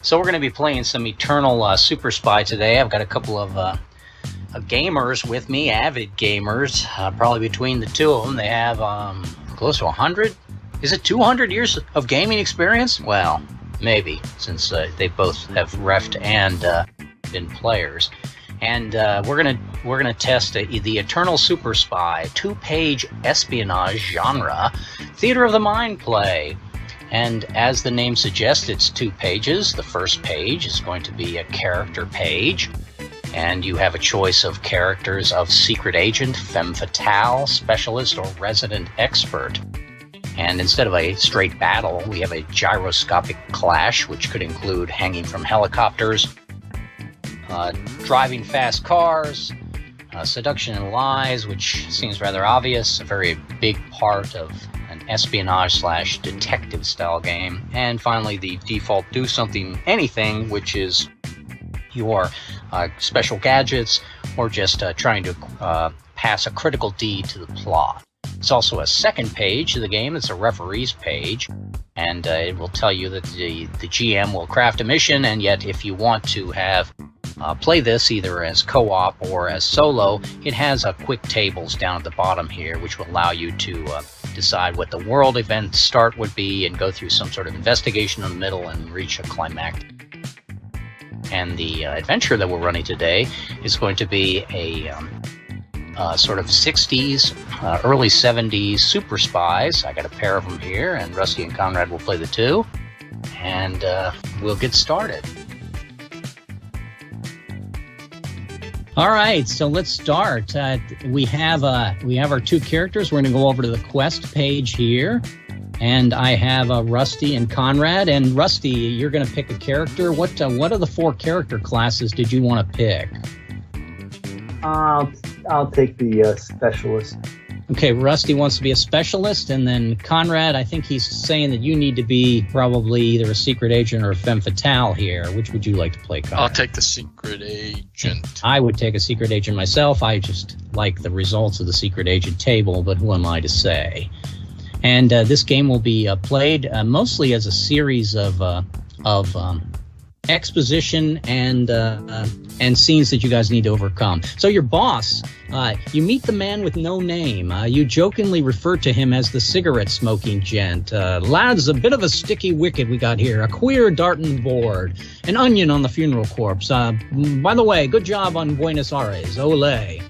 So we're going to be playing some Eternal Super Spy today. I've got a couple of gamers with me, avid gamers. Probably between the two of them, they have close to 100. Is it 200 years of gaming experience? Well, maybe, since they both have refed and been players. And we're gonna test the Eternal Super Spy 2-page espionage genre theater of the mind play. And as the name suggests, it's 2 pages. The first page is going to be a character page, and you have a choice of characters of secret agent, femme fatale, specialist, or resident expert. And instead of a straight battle, we have a gyroscopic clash, which could include hanging from helicopters, driving fast cars, seduction and lies, which seems rather obvious, a very big part of an espionage/detective style game. And finally, the default do something anything, which is your special gadgets or just trying to pass a critical deed to the plot. It's also a second page of the game. It's a referee's page, and it will tell you that the GM will craft a mission, and yet if you want to have play this either as co-op or as solo, it has quick tables down at the bottom here, which will allow you to decide what the world event start would be and go through some sort of investigation in the middle and reach a climactic. And the adventure that we're running today is going to be a sort of 60s, early 70s super spies. I got a pair of them here, and Rusty and Conrad will play the two, and we'll get started. All right, so let's start. We have our 2 characters. We're going to go over to the quest page here, and I have Rusty and Conrad. And Rusty, you're going to pick a character. What of the 4 character classes did you want to pick? I'll take the specialist. Okay, Rusty wants to be a specialist, and then Conrad, I think he's saying that you need to be probably either a secret agent or a femme fatale here. Which would you like to play, Conrad? I'll take the secret agent. I would take a secret agent myself. I just like the results of the secret agent table, but who am I to say? And this game will be played mostly as a series of exposition and scenes that you guys need to overcome. So your boss, you meet the man with no name. You jokingly refer to him as the cigarette-smoking gent. Lads, a bit of a sticky wicket we got here. A queer darting board. An onion on the funeral corpse. By the way, good job on Buenos Aires. Ole.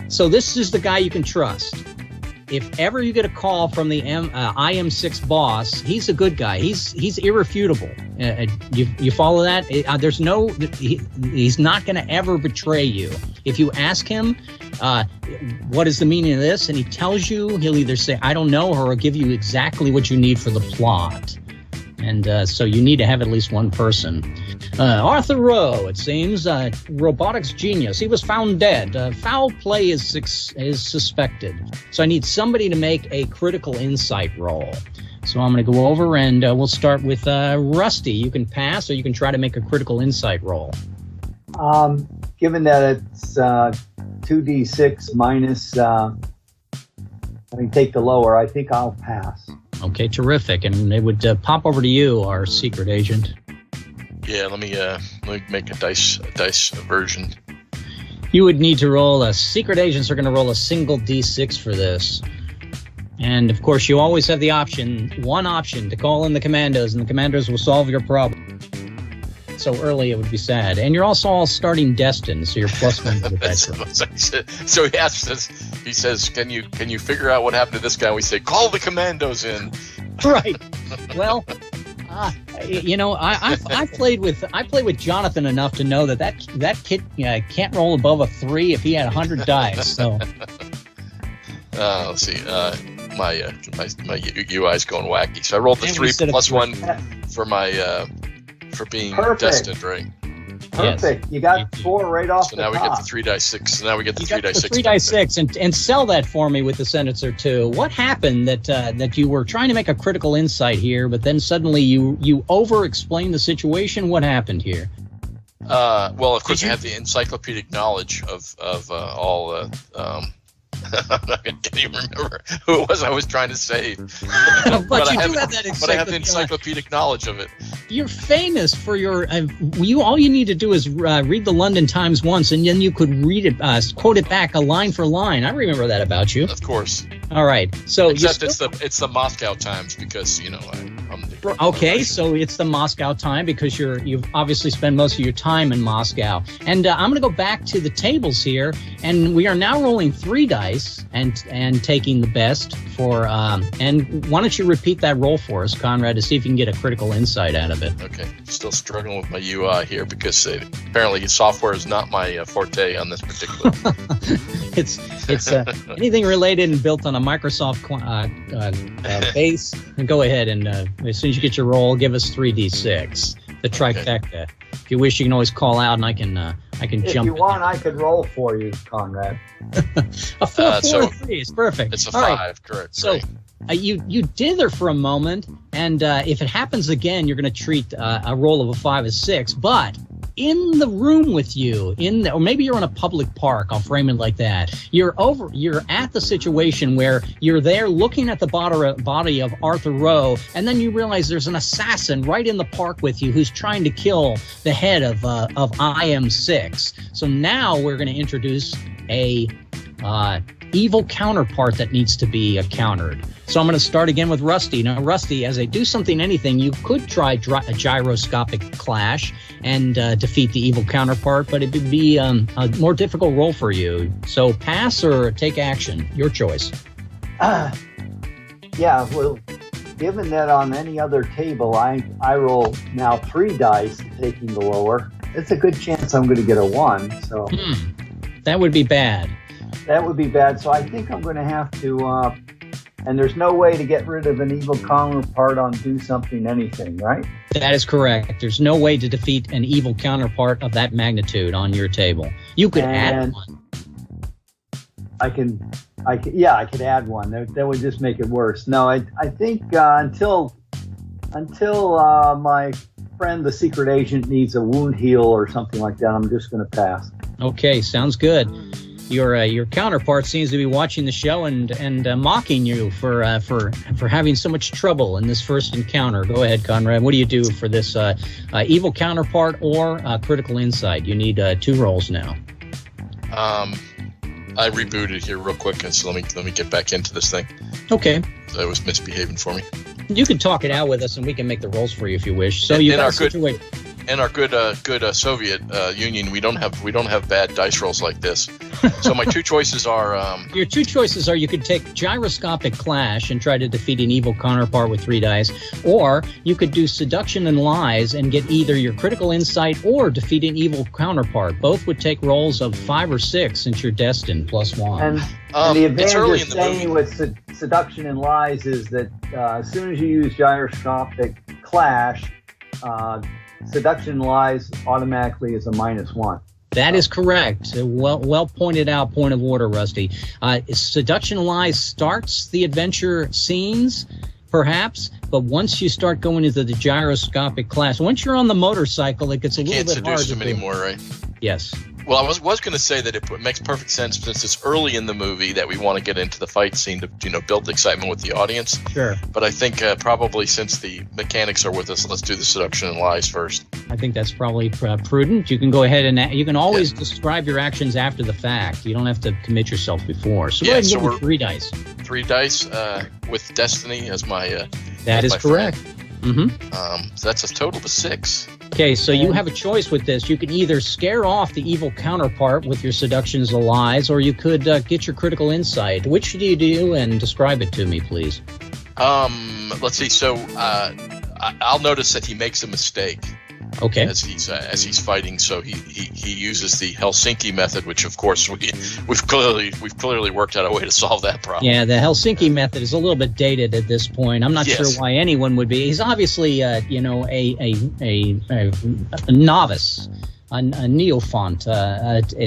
So this is the guy you can trust. If ever you get a call from the IM6 boss, he's a good guy. He's irrefutable. You follow that? He's not going to ever betray you. If you ask him, what is the meaning of this, and he tells you, he'll either say, I don't know, or he'll give you exactly what you need for the plot. And so you need to have at least one person. Arthur Rowe, it seems, robotics genius. He was found dead. Foul play is suspected. So I need somebody to make a critical insight roll. So I'm going to go over and we'll start with Rusty. You can pass or you can try to make a critical insight roll. Given that it's 2d6 minus, take the lower, I think I'll pass. Okay, terrific. And it would pop over to you, our secret agent. Yeah, let me make a dice version. You would need to roll secret agents are going to roll a single d6 for this. And of course, you always have the one option to call in the commandos, and the commandos will solve your problem. So early, it would be sad. And you're also all starting destined, so you're +1 to the dice. So he says, can you figure out what happened to this guy? We say, call the commandos in. Right. Well, I played with Jonathan enough to know that kid can't roll above a 3 if he had 100 dice. So. Let's see. My UI's going wacky. So I rolled the 3 plus 1 for my. For being destined, right? Perfect. Yes. You got 4 right off the top. So now we get the 3 dice 6. So now we get the 3 dice 6. 3 dice 6, and sell that for me with a sentence or two. What happened that you were trying to make a critical insight here, but then suddenly you over-explained the situation? What happened here? Well, of course, I have the encyclopedic knowledge of all. I can't even remember who it was I was trying to save. but I have the encyclopedic knowledge of it. You're famous for your. All you need to do is read the London Times once, and then you could read it, quote it back, line for line. I remember that about you. Of course. All right. So except it's the Moscow Times because I'm the okay. So it's the Moscow Time because you've obviously spent most of your time in Moscow. And I'm going to go back to the tables here, and we are now rolling 3 dice and taking the best for. And why don't you repeat that roll for us, Conrad, to see if you can get a critical insight out of it. Okay. Still struggling with my UI here because apparently software is not my forte on this particular. It's anything related and built on a Microsoft base. And go ahead and as soon as you get your roll, give us 3d6, the trifecta. Okay. If you wish, you can always call out, and I can if jump. If you want, I could roll for you, Conrad. A 4, 3 is perfect. It's a all 5, right. Correct. So. You dither for a moment, and if it happens again, you're going to treat a roll of a 5 as 6. But in the room with you, or maybe you're in a public park. I'll frame it like that. You're at the situation where you're there looking at the body of Arthur Rowe, and then you realize there's an assassin right in the park with you who's trying to kill the head of IM6. So now we're going to introduce a evil counterpart that needs to be countered. So I'm going to start again with Rusty. Now, Rusty, as I do anything, you could try a gyroscopic clash and defeat the evil counterpart, but it would be a more difficult role for you. So pass or take action, your choice. Yeah, well, given that on any other table I roll now 3 dice, taking the lower, it's a good chance I'm going to get a 1. So that would be bad. That would be bad. So I think I'm going to have to, and there's no way to get rid of an evil counterpart on do something anything, right? That is correct. There's no way to defeat an evil counterpart of that magnitude on your table. You could add one. I could add one. That would just make it worse. No, I think until my friend, the secret agent, needs a wound heal or something like that, I'm just going to pass. Okay, sounds good. Your counterpart seems to be watching the show and mocking you for having so much trouble in this first encounter. Go ahead, Conrad. What do you do for this evil counterpart or critical insight? You need 2 rolls now. I rebooted here real quick, and so let me get back into this thing. Okay. That was misbehaving for me. You can talk it out with us, and we can make the rolls for you if you wish. So you got a situation. In our good Soviet Union, we don't have bad dice rolls like this. So my 2 choices are. Your 2 choices are: you could take gyroscopic clash and try to defeat an evil counterpart with 3 dice, or you could do seduction and lies and get either your critical insight or defeat an evil counterpart. Both would take rolls of 5 or 6 since you're destined +1. And the advantage of staying with seduction and lies is that as soon as you use gyroscopic clash. Seduction and lies automatically is a -1. That is correct. Well pointed out. Point of order, Rusty. Seduction and lies starts the adventure scenes, perhaps, but once you start going into the gyroscopic class, once you're on the motorcycle, it gets a little bit hard. Can't seduce them anymore, right? Yes. Well, I was going to say that it makes perfect sense since it's early in the movie that we want to get into the fight scene to build excitement with the audience. Sure. But I think probably since the mechanics are with us, let's do the seduction and lies first. I think that's probably prudent. You can go ahead and you can always describe your actions after the fact. You don't have to commit yourself before. So go ahead and give me 3 dice. 3 dice with Destiny as my. That is correct. Mm-hmm. So that's a total of 6. Okay, so you have a choice with this. You can either scare off the evil counterpart with your seductions and lies, or you could get your critical insight. Which do you do, and describe it to me, please? Let's see. So I'll notice that he makes a mistake. Okay. As he's fighting, so he uses the Helsinki method, which of course we've clearly worked out a way to solve that problem. Yeah, the Helsinki method is a little bit dated at this point. I'm not sure why anyone would be. He's obviously a novice. A neophant,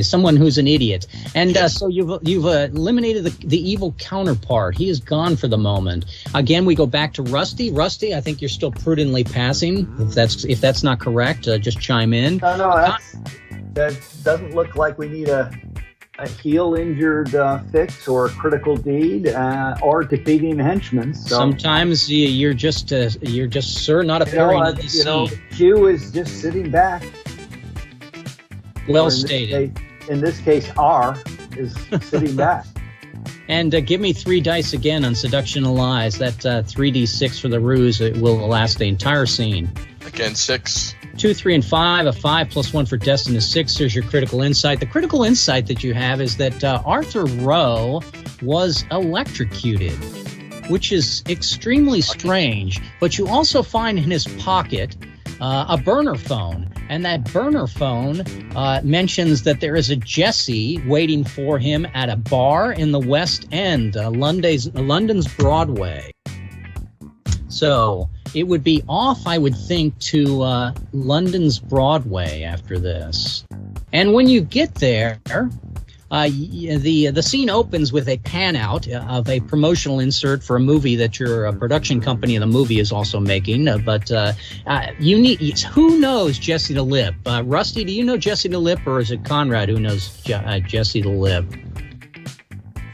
someone who's an idiot, and so you've eliminated the evil counterpart. He is gone for the moment. Again, we go back to Rusty. Rusty, I think you're still prudently passing. If that's not correct, just chime in. No, that doesn't look like we need a a heal injured fix or a critical deed or defeating henchmen. So, sometimes you're just sir not appearing in the scene. Q is just sitting back. Well stated. In this case, R is sitting back. And give me 3 dice again on seduction and lies. That 3d6 for the ruse, it will last the entire scene. Again, 6. 2, 3, and 5. A 5 plus 1 for Destin is 6. There's your critical insight. The critical insight that you have is that Arthur Rowe was electrocuted, which is extremely strange. But you also find in his pocket a burner phone. And that burner phone mentions that there is a Jesse waiting for him at a bar in the West End, London's Broadway. So it would be off, I would think, to London's Broadway after this. And when you get there, the scene opens with a pan out of a promotional insert for a movie that your production company of the movie is also making. But you need, who knows Jesse the Lip? Rusty, do you know Jesse the Lip, or is it Conrad who knows Jesse the Lip?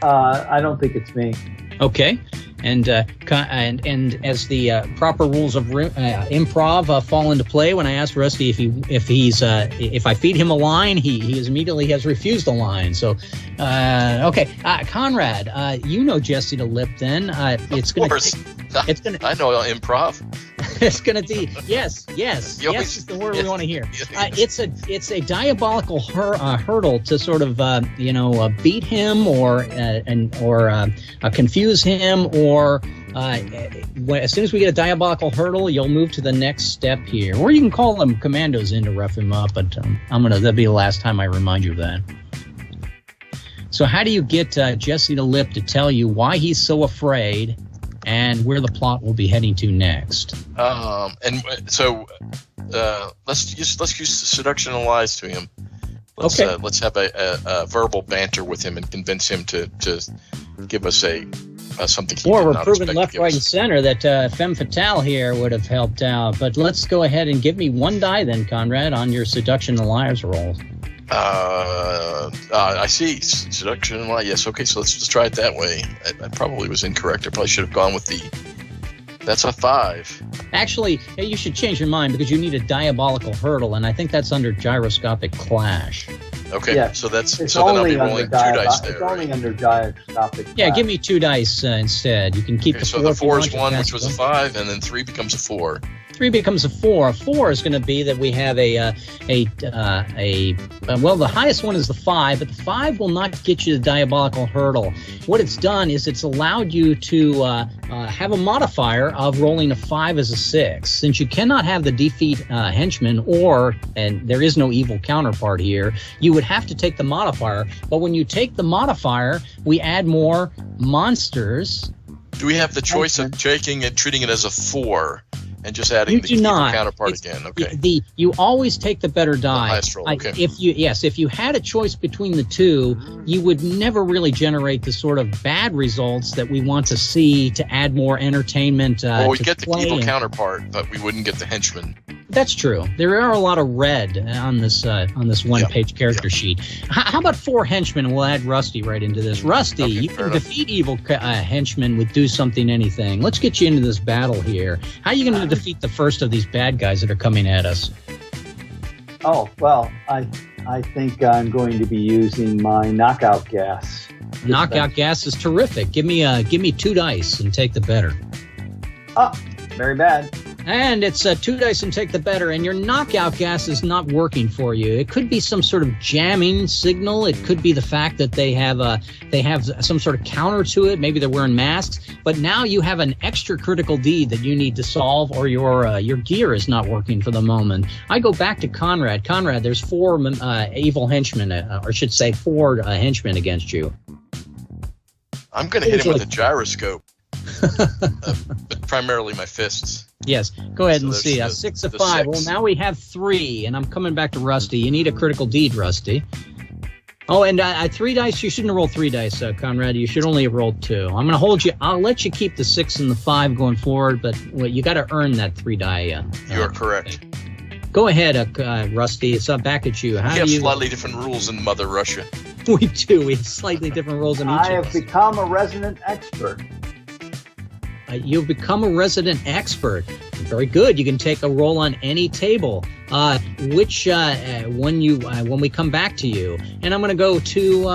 I don't think it's me. Okay. And as the proper rules of improv fall into play, when I asked Rusty if I feed him a line, he immediately has refused the line. So, okay, Conrad, you know Jesse the Lip. Then it's going to. I know improv. It's going to be yes is the word we want to hear. It's a diabolical hurdle to sort of beat him or confuse him, or as soon as we get a diabolical hurdle, you'll move to the next step here, or you can call them commandos in to rough him up. But that'll be the last time I remind you of that. So how do you get Jesse the Lip to tell you why he's so afraid and where the plot will be heading to next? And so let's use seduction and lies to him. Let's have a verbal banter with him and convince him to give us something. Or we're proving left, right, and center that Femme Fatale here would have helped out. But let's go ahead and give me 1 die then, Conrad, on your seduction and liars roll. I see. Seduction and lie. Yes. Okay. So let's just try it that way. I probably was incorrect. I probably should have gone with that's a 5. Actually, you should change your mind because you need a diabolical hurdle, and I think that's under gyroscopic clash. Okay. Yeah, so then I'll be rolling 2 dice there. It's only under gyroscopic clash. Yeah, give me 2 dice instead. You can keep the 4. So the 4 is 1, which was a 5, and then 3 becomes a 4. 3 becomes a 4. A 4 is going to be that we have well, the highest one is the 5, but the 5 will not get you the diabolical hurdle. What it's done is it's allowed you to have a modifier of rolling a 5 as a 6. Since you cannot have the defeat henchman, and there is no evil counterpart here, you would have to take the modifier. But when you take the modifier, we add more monsters. Do we have the choice of taking it, treating it as a 4? And just adding the evil counterpart again. Okay. You always take the better die. The highest roll. Okay. If you had a choice between the two, you would never really generate the sort of bad results that we want to see to add more entertainment. We get the evil counterpart, but we wouldn't get the henchman. That's true. There are a lot of red on this 1-page character sheet. How about 4 henchmen? And we'll add Rusty right into this. Rusty, you can defeat evil henchmen with do something, anything. Let's get you into this battle here. How are you going to defeat the first of these bad guys that are coming at us? Oh, well, I think I'm going to be using my knockout gas. Knockout gas is terrific. Give me 2 dice and take the better. Oh, very bad. And it's 2 dice and take the better, and your knockout gas is not working for you. It could be some sort of jamming signal. It could be the fact that they have some sort of counter to it. Maybe they're wearing masks. But now you have an extra critical deed that you need to solve, or your gear is not working for the moment. I go back to Conrad. Conrad, there's 4 evil henchmen, or I should say 4 henchmen against you. I'm going to hit him with a gyroscope, but primarily my fists. Yes, go ahead and see. 6 of 5. 6. Well, now we have 3, and I'm coming back to Rusty. You need a critical deed, Rusty. Oh, and 3 dice. You shouldn't have rolled 3 dice, Conrad. You should only have rolled 2. I'm going to hold you. I'll let you keep the 6 and the 5 going forward, but you got to earn that 3 die. You are correct. Go ahead, Rusty. It's back at you. We have slightly different rules in Mother Russia. We do. We have slightly different roles in each I of have us. become a resident expert. You've become a resident expert. Very good. You can take a roll on any table. When we come back to you, and I'm going to go to.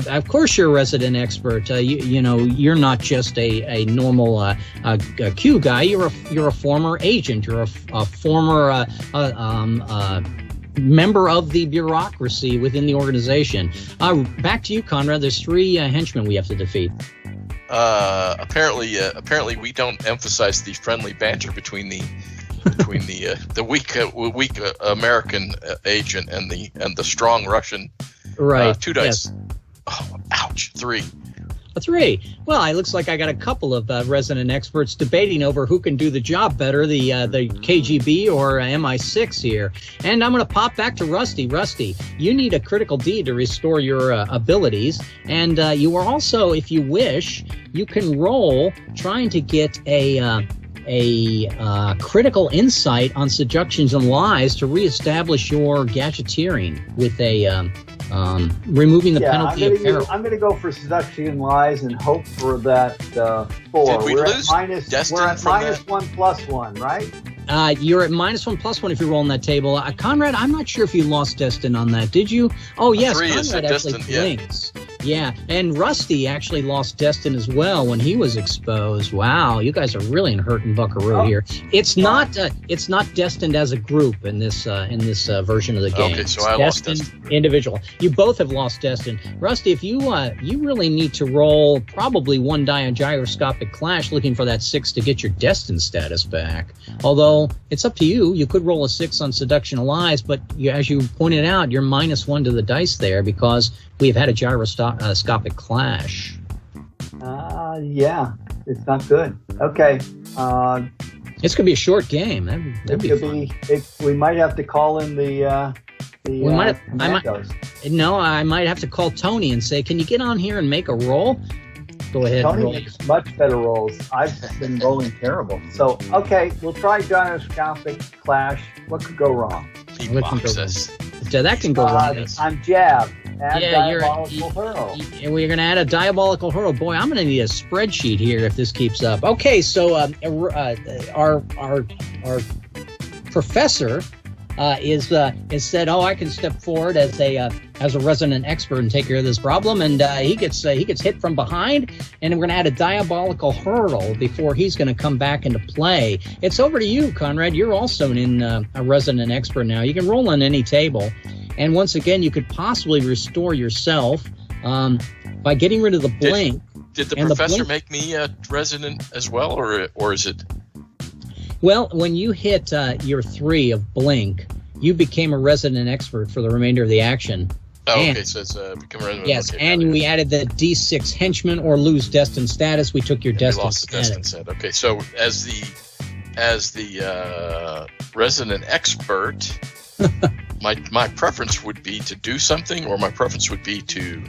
Of course, you're a resident expert. You're not just a normal Q guy. You're a former agent. You're a former member of the bureaucracy within the organization. Back to you, Conrad. There's 3 henchmen we have to defeat. Apparently, we don't emphasize the friendly banter between the weak American agent and the strong Russian. Right. 2 dice. Yes. Oh, ouch! 3. A 3. Well, it looks like I got a couple of resident experts debating over who can do the job better, the KGB or MI6 here. And I'm going to pop back to Rusty. Rusty, you need a critical D to restore your abilities. And you are also, if you wish, you can roll trying to get a critical insight on seductions and lies to reestablish your gadgeteering with a removing the penalty of peril. I'm going to go for seduction and lies and hope for that 4. Did we lose Destin? We're at -1+1, right? You're at -1+1 if you're rolling that table. Conrad, I'm not sure if you lost Destin on that. Did you? Oh, yes. 3 Conrad is actually Destin, blinks. Yeah, and Rusty actually lost Destin as well when he was exposed. Wow, you guys are really in hurt and buckaroo here. It's not destined as a group in this version of the game. Okay, so I lost Destin. Individual. You both have lost Destin. Rusty, if you really need to roll probably 1 die on gyroscopic clash, looking for that 6 to get your Destin status back. Although it's up to you. You could roll a 6 on seduction and lies, but as you pointed out, you're -1 to the dice there because we've had a gyroscopic clash. Yeah, it's not good. Okay. It's going to be a short game. That'd be fun. We might have to call in the I might have to call Tony and say, can you get on here and make a roll? Go ahead. Tony and roll. makes much better rolls. I've been rolling terrible. So, okay, we'll try gyroscopic clash. What could go wrong? He mocks us. That can go wrong. I'm Jab. Add diabolical hurl. We're going to add a diabolical hurl. Boy, I'm going to need a spreadsheet here if this keeps up. Okay, so our professor is said, I can step forward as a resident expert and take care of this problem, and he gets hit from behind, and we're going to add a diabolical hurdle before he's going to come back into play. It's over to you, Conrad. You're also a resident expert now. You can roll on any table, and once again, you could possibly restore yourself by getting rid of the blink. Did the professor make me a resident as well, or is it? Well, when you hit your 3 of blink, you became a resident expert for the remainder of the action. Oh, okay, so it's become a resident. Yes, okay, and we added the D6 henchman or lose destined status. We took your destined lost the destined set. Okay, so as the resident expert, my preference would be to do something, or my preference would be to.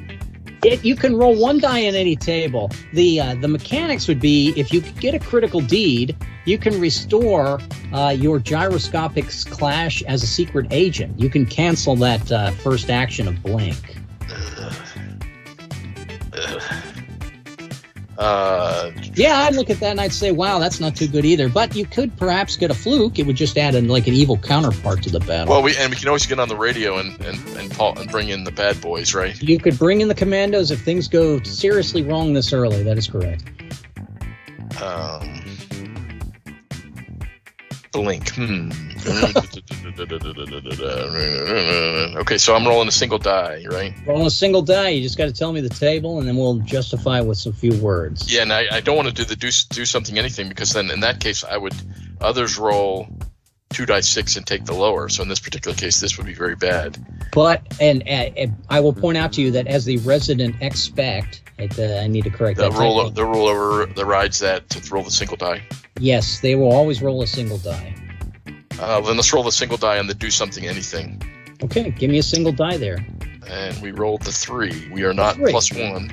You can roll 1 die on any table. The mechanics would be if you could get a critical deed, you can restore your gyroscopic clash as a secret agent. You can cancel that first action of blink. Yeah, I'd look at that and I'd say, wow, that's not too good either. But you could perhaps get a fluke. It would just add an evil counterpart to the battle. Well, we can always get on the radio and bring in the bad boys, right? You could bring in the commandos if things go seriously wrong this early. That is correct. Blink. Okay, so I'm rolling a single die, right? Rolling a single die. You just got to tell me the table, and then we'll justify with some few words. Yeah, and I don't want to do something anything, because then in that case others roll 2 dice 6 and take the lower. So in this particular case, this would be very bad. But and I will point out to you that as the resident expect, I need to correct that. The rule overrides that to roll the single die. Yes, they will always roll a single die. Then let's roll the single die on the do something anything. Okay, give me a single die there. And we rolled the 3. We are not +1.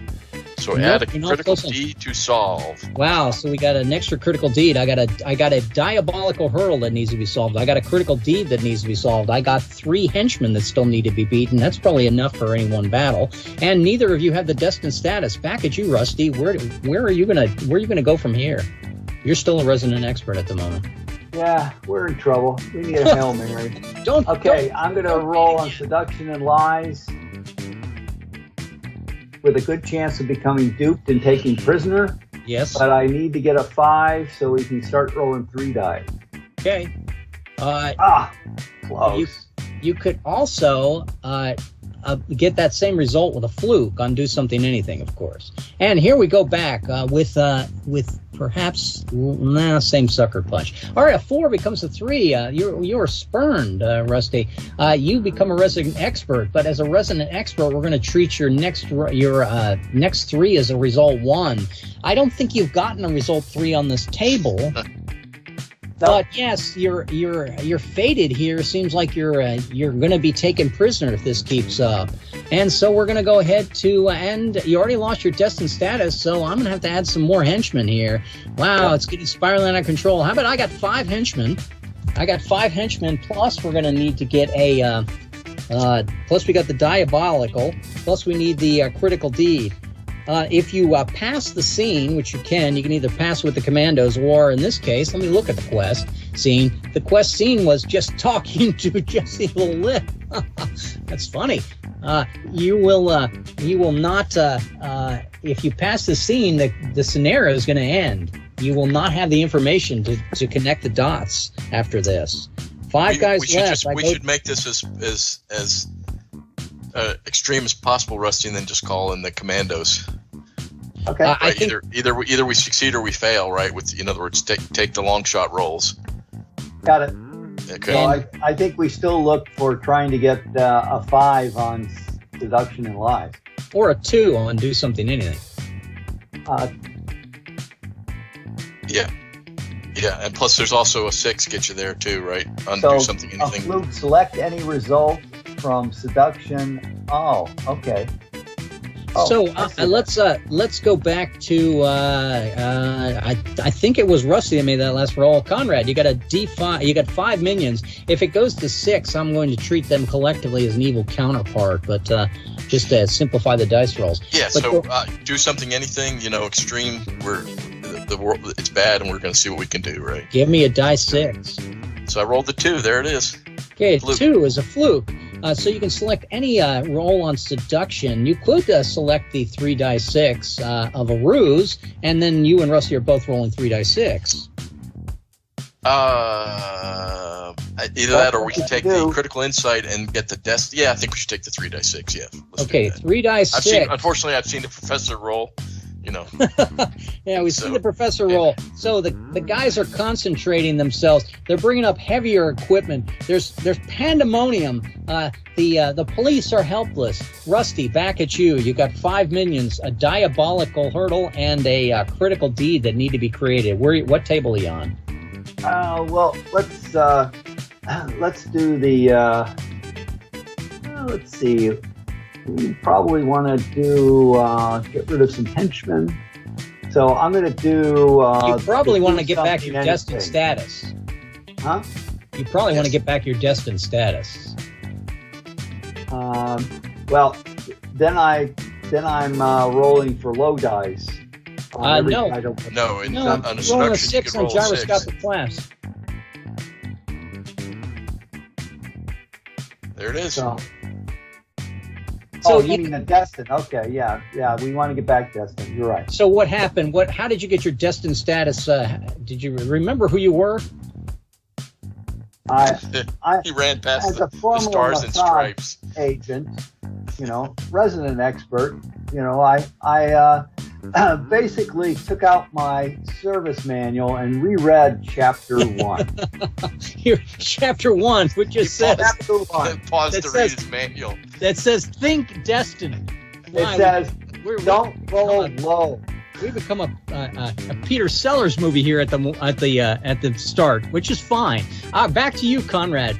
So Nope, add a you're not critical close deed to solve. Wow, so we got an extra critical deed. I got a diabolical hurdle that needs to be solved. I got a critical deed that needs to be solved. I got 3 henchmen that still need to be beaten. That's probably enough for any one battle. And neither of you have the destined status. Back at you, Rusty. Where are you gonna go from here? You're still a resident expert at the moment. Yeah, we're in trouble. We need a Hail Mary. I'm going to roll on seduction and lies with a good chance of becoming duped and taken prisoner. Yes. But I need to get a 5 so we can start rolling 3 dice. Okay. Close. You could also get that same result with a fluke on do something anything, of course. And here we go back with perhaps same sucker punch. All right, a 4 becomes a 3. You're spurned, Rusty. You become a resident expert, but as a resident expert, we're going to treat your next 3 as a result 1. I don't think you've gotten a result 3 on this table. But yes, you're fated here. Seems like you're going to be taken prisoner if this keeps up. And so we're going to go ahead to end. You already lost your destined status, so I'm going to add some more henchmen here. Wow, it's getting spiraling out of control. How about I got 5 henchmen? Plus we're going to need to get a plus we got the diabolical, plus we need the critical deed. If you pass the scene, which you can either pass with the commandos, or in this case, let me look at the quest scene. The quest scene was just talking to Jesse the Lip. That's funny. You will not, if you pass the scene, the scenario is going to end. You will not have the information to connect the dots after this. 5 guys left. We should make this as extreme as possible, Rusty, and then just call in the commandos. Okay. Right? Either we succeed or we fail, right? In other words, take the long shot rolls. Got it. Okay. So I think we still look for trying to get a 5 on seduction and lies, or a 2 on do something anything. Yeah, and plus there's also a 6 get you there too, right? Do something anything. A fluke, select any result from seduction. Oh, okay. So let's go back to I think it was Rusty that made that last roll. Conrad, you got a D5. You got 5 minions. If it goes to 6, I'm going to treat them collectively as an evil counterpart. But just to simplify the dice rolls. Yeah. So do something, anything. Extreme. The world. It's bad, and we're going to see what we can do. Right. Give me a die 6. So I rolled the 2. There it is. Okay, fluke. 2 is a fluke. So you can select any roll on seduction. You could select the 3 die 6 of a ruse, and then you and Rusty are both rolling 3 die 6. Either that, or we can take the critical insight and get the Yeah, I think we should take the 3 die 6. Yeah. Okay, 3 die 6. Unfortunately, I've seen the professor roll. Yeah, we see the professor roll. So the guys are concentrating themselves. They're bringing up heavier equipment. There's pandemonium. The police are helpless. Rusty, back at you. You got 5 minions, a diabolical hurdle, and a critical deed that need to be created. What table are you on? Well, let's do the. Let's see. We probably want to get rid of some henchmen. So I'm going to do. You probably want to get back your destined status. Huh? You probably want to get back your destined status. Well, then I'm rolling for low dice. No. On a rolling a seduction, 6 you on could roll a 6. gyroscopic class. There it is. So you mean a destined? Okay, yeah. We want to get back destined. You're right. So what happened? How did you get your destined status? Did you remember who you were? He ran past as a the stars and stripes. Agent, resident expert. I basically took out my service manual and reread chapter 1. Chapter 1, which just says Pause to read his manual. That says think destiny. It says don't roll low. We become a Peter Sellers movie here at the start, which is fine. Back to you, Conrad.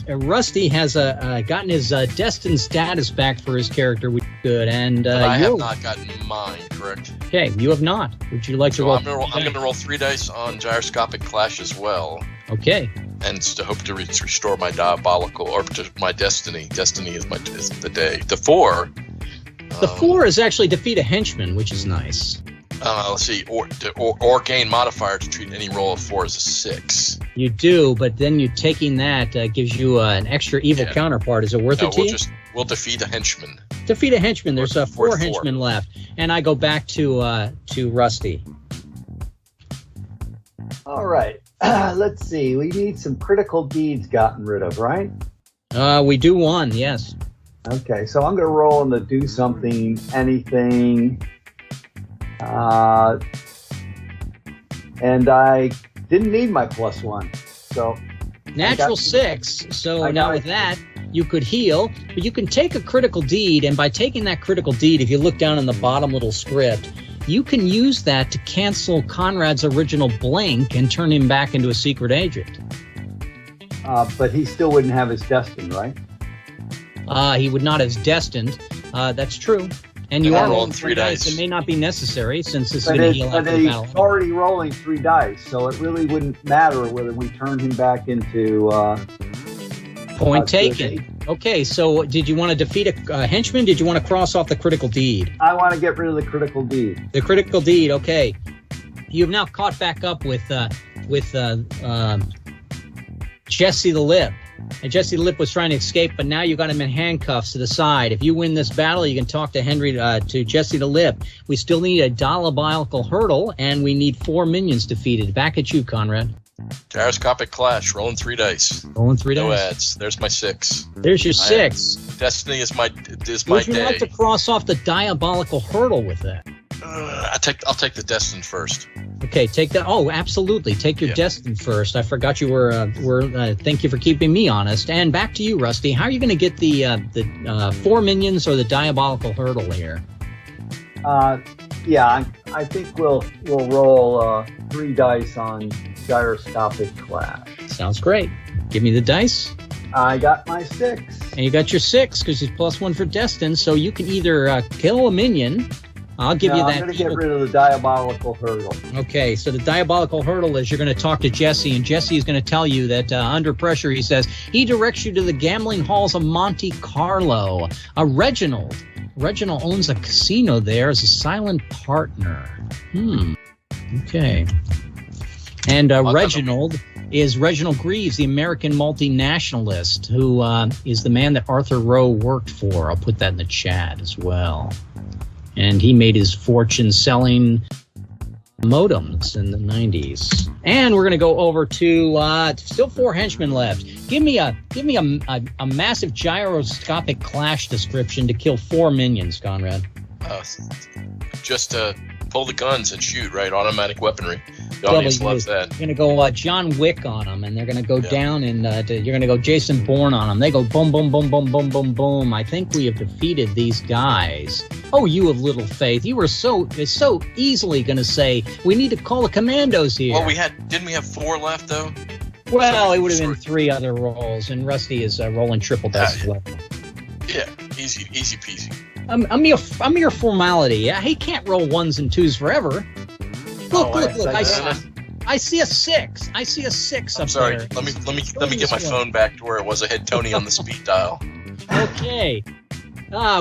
Rusty has gotten his destined status back for his character. We good. And I have not gotten mine, correct? Okay, you have not. Would you like to roll? I'm going to roll 3 dice on gyroscopic clash as well. Okay. And to hope to restore my diabolical, or to my destiny. Destiny is the day. The 4. The 4 is actually defeat a henchman, which is nice. Let's see, or gain modifier to treat any roll of 4 as a 6. You do, but then you taking that gives you an extra evil counterpart. Is it worth it to you? We'll defeat a henchman. Defeat a henchman. There's 4 henchmen left, and I go back to Rusty. All right. Let's see. We need some critical deeds gotten rid of, right? We do one, yes. Okay, so I'm going to roll in the do something, anything. And I didn't need my +1. So natural 6. So now with that, you could heal, but you can take a critical deed, and by taking that critical deed, if you look down in the bottom little script, you can use that to cancel Conrad's original blink and turn him back into a secret agent. But he still wouldn't have his destined, right? He would not have his destined. That's true. And you are rolling 3 dice. It may not be necessary since this is going to heal after the battle. But he's already rolling 3 dice, so it really wouldn't matter whether we turn him back into... Point taken. Okay, so did you want to defeat a henchman? Did you want to cross off the critical deed? I want to get rid of the critical deed. The critical deed, okay. You've now caught back up with Jesse the Lip. And Jesse the Lip was trying to escape, but now you got him in handcuffs to the side. If you win this battle, you can talk to to Jesse the Lip. We still need a diabolical hurdle, and we need 4 minions defeated. Back at you, Conrad. Gyroscopic clash, rolling 3 dice. Rolling 3 dice. No ads. There's my 6. There's your 6. Destiny is my Would you like to cross off the diabolical hurdle with that? I'll take the destined first. Okay, take that. Oh, absolutely. Take your destined first. I forgot you were. Thank you for keeping me honest. And back to you, Rusty. How are you going to get the 4 minions or the diabolical hurdle here? Yeah, I think we'll roll 3 dice on gyroscopic clash. Sounds great. Give me the dice. I got my 6. And you got your 6 because it's +1 for destined. So you can either kill a minion. I'll give you that. I'm going to get rid of the diabolical hurdle. Okay, so the diabolical hurdle is you're going to talk to Jesse, and Jesse is going to tell you that under pressure, he says, he directs you to the gambling halls of Monte Carlo. Reginald owns a casino there as a silent partner. Okay. And Reginald is Reginald Greaves, the American multinationalist, who is the man that Arthur Rowe worked for. I'll put that in the chat as well. And he made his fortune selling modems in the 90s. And we're going to go over to still 4 henchmen left. Give me a massive gyroscopic clash description to kill 4 minions, Conrad. Just pull the guns and shoot, right? Automatic weaponry. The audience loves that. You're going to go John Wick on them, and they're going to go down, and you're going to go Jason Bourne on them. They go boom, boom, boom, boom, boom, boom, boom. I think we have defeated these guys. Oh, you of little faith. You were so easily going to say, we need to call the commandos here. Well, didn't we have 4 left, though? Well, it would have been 3 other rolls, and Rusty is rolling triple dice as well. Yeah, easy peasy. A mere formality. He can't roll 1s and 2s forever. Look! I see a 6. I see a 6 up there. I'm sorry. Let me get my phone back to where it was. I had Tony on the speed dial. Okay.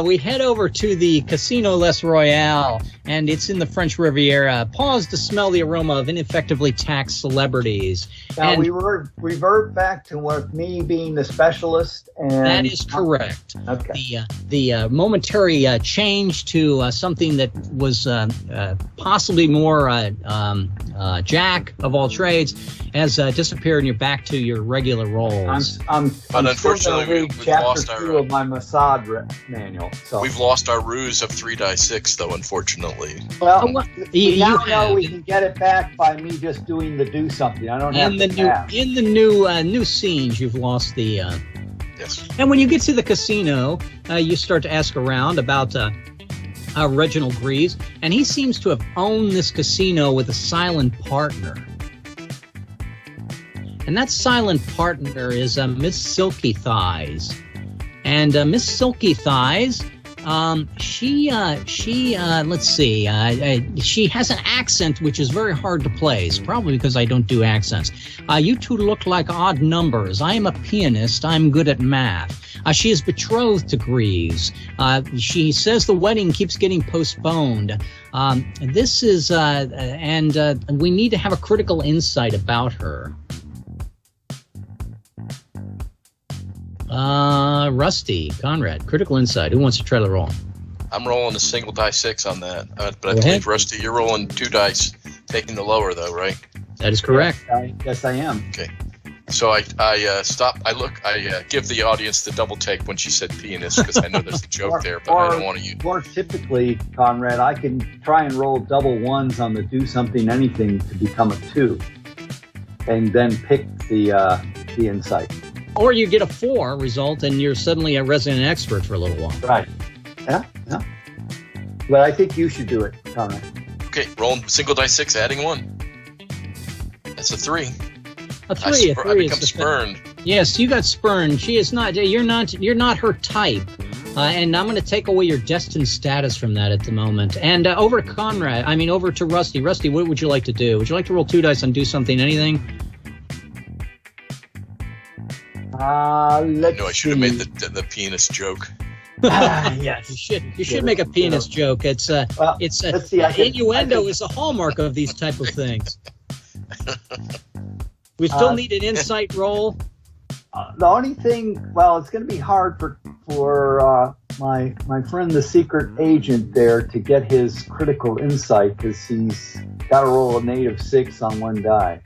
We head over to the Casino Les Royale, and it's in the French Riviera. Pause to smell the aroma of ineffectively taxed celebrities. Now, we revert back to me being the specialist. And that is correct. Okay. The momentary change to something that was possibly more jack of all trades has disappeared, and you're back to your regular roles. I'm unfortunately, we've lost chapter 2 of my Mossad manual. So. We've lost our ruse of 3 dice 6, though, unfortunately. Well, we now know we can get it back by me just doing the do something. I don't have to in the new scenes, you've lost the. Yes. And when you get to the casino, you start to ask around about Reginald Greaves, and he seems to have owned this casino with a silent partner. And that silent partner is Miss Silke Thighs. And Miss Silke Thighs Let's see. She has an accent which is very hard to place, probably because I don't do accents. You two look like odd numbers. I am a pianist. I'm good at math. She is betrothed to Greaves. She says the wedding keeps getting postponed. This is, and we need to have a critical insight about her. Rusty, Conrad, critical insight. Who wants to try to roll? I'm rolling a single die 6 on that. But I believe, Rusty, you're rolling 2 dice, taking the lower, though, right? That is correct. Yes, I am. Okay. So I stop. I give the audience the double take when she said pianist, because I know there's a joke there, but I don't want to use. More typically, Conrad, I can try and roll double ones on the do something anything to become a 2, and then pick the insight. Or you get a 4 result, and you're suddenly a resident expert for a little while. Right. Yeah. But I think you should do it, Conrad. Okay, rolling single die 6, adding 1. That's a 3. A 3. I become spurned. Yes, you got spurned. She is not. You're not her type. And I'm going to take away your destined status from that at the moment. And over to Rusty. Rusty, what would you like to do? Would you like to roll 2 dice and do something, anything? I should have made the pianist joke. Yes, you should make a pianist joke. Innuendo is a hallmark of these type of things. We still need an insight roll. The only thing, it's going to be hard for my friend, the secret agent there, to get his critical insight, because he's got to roll a native 6 on 1 die.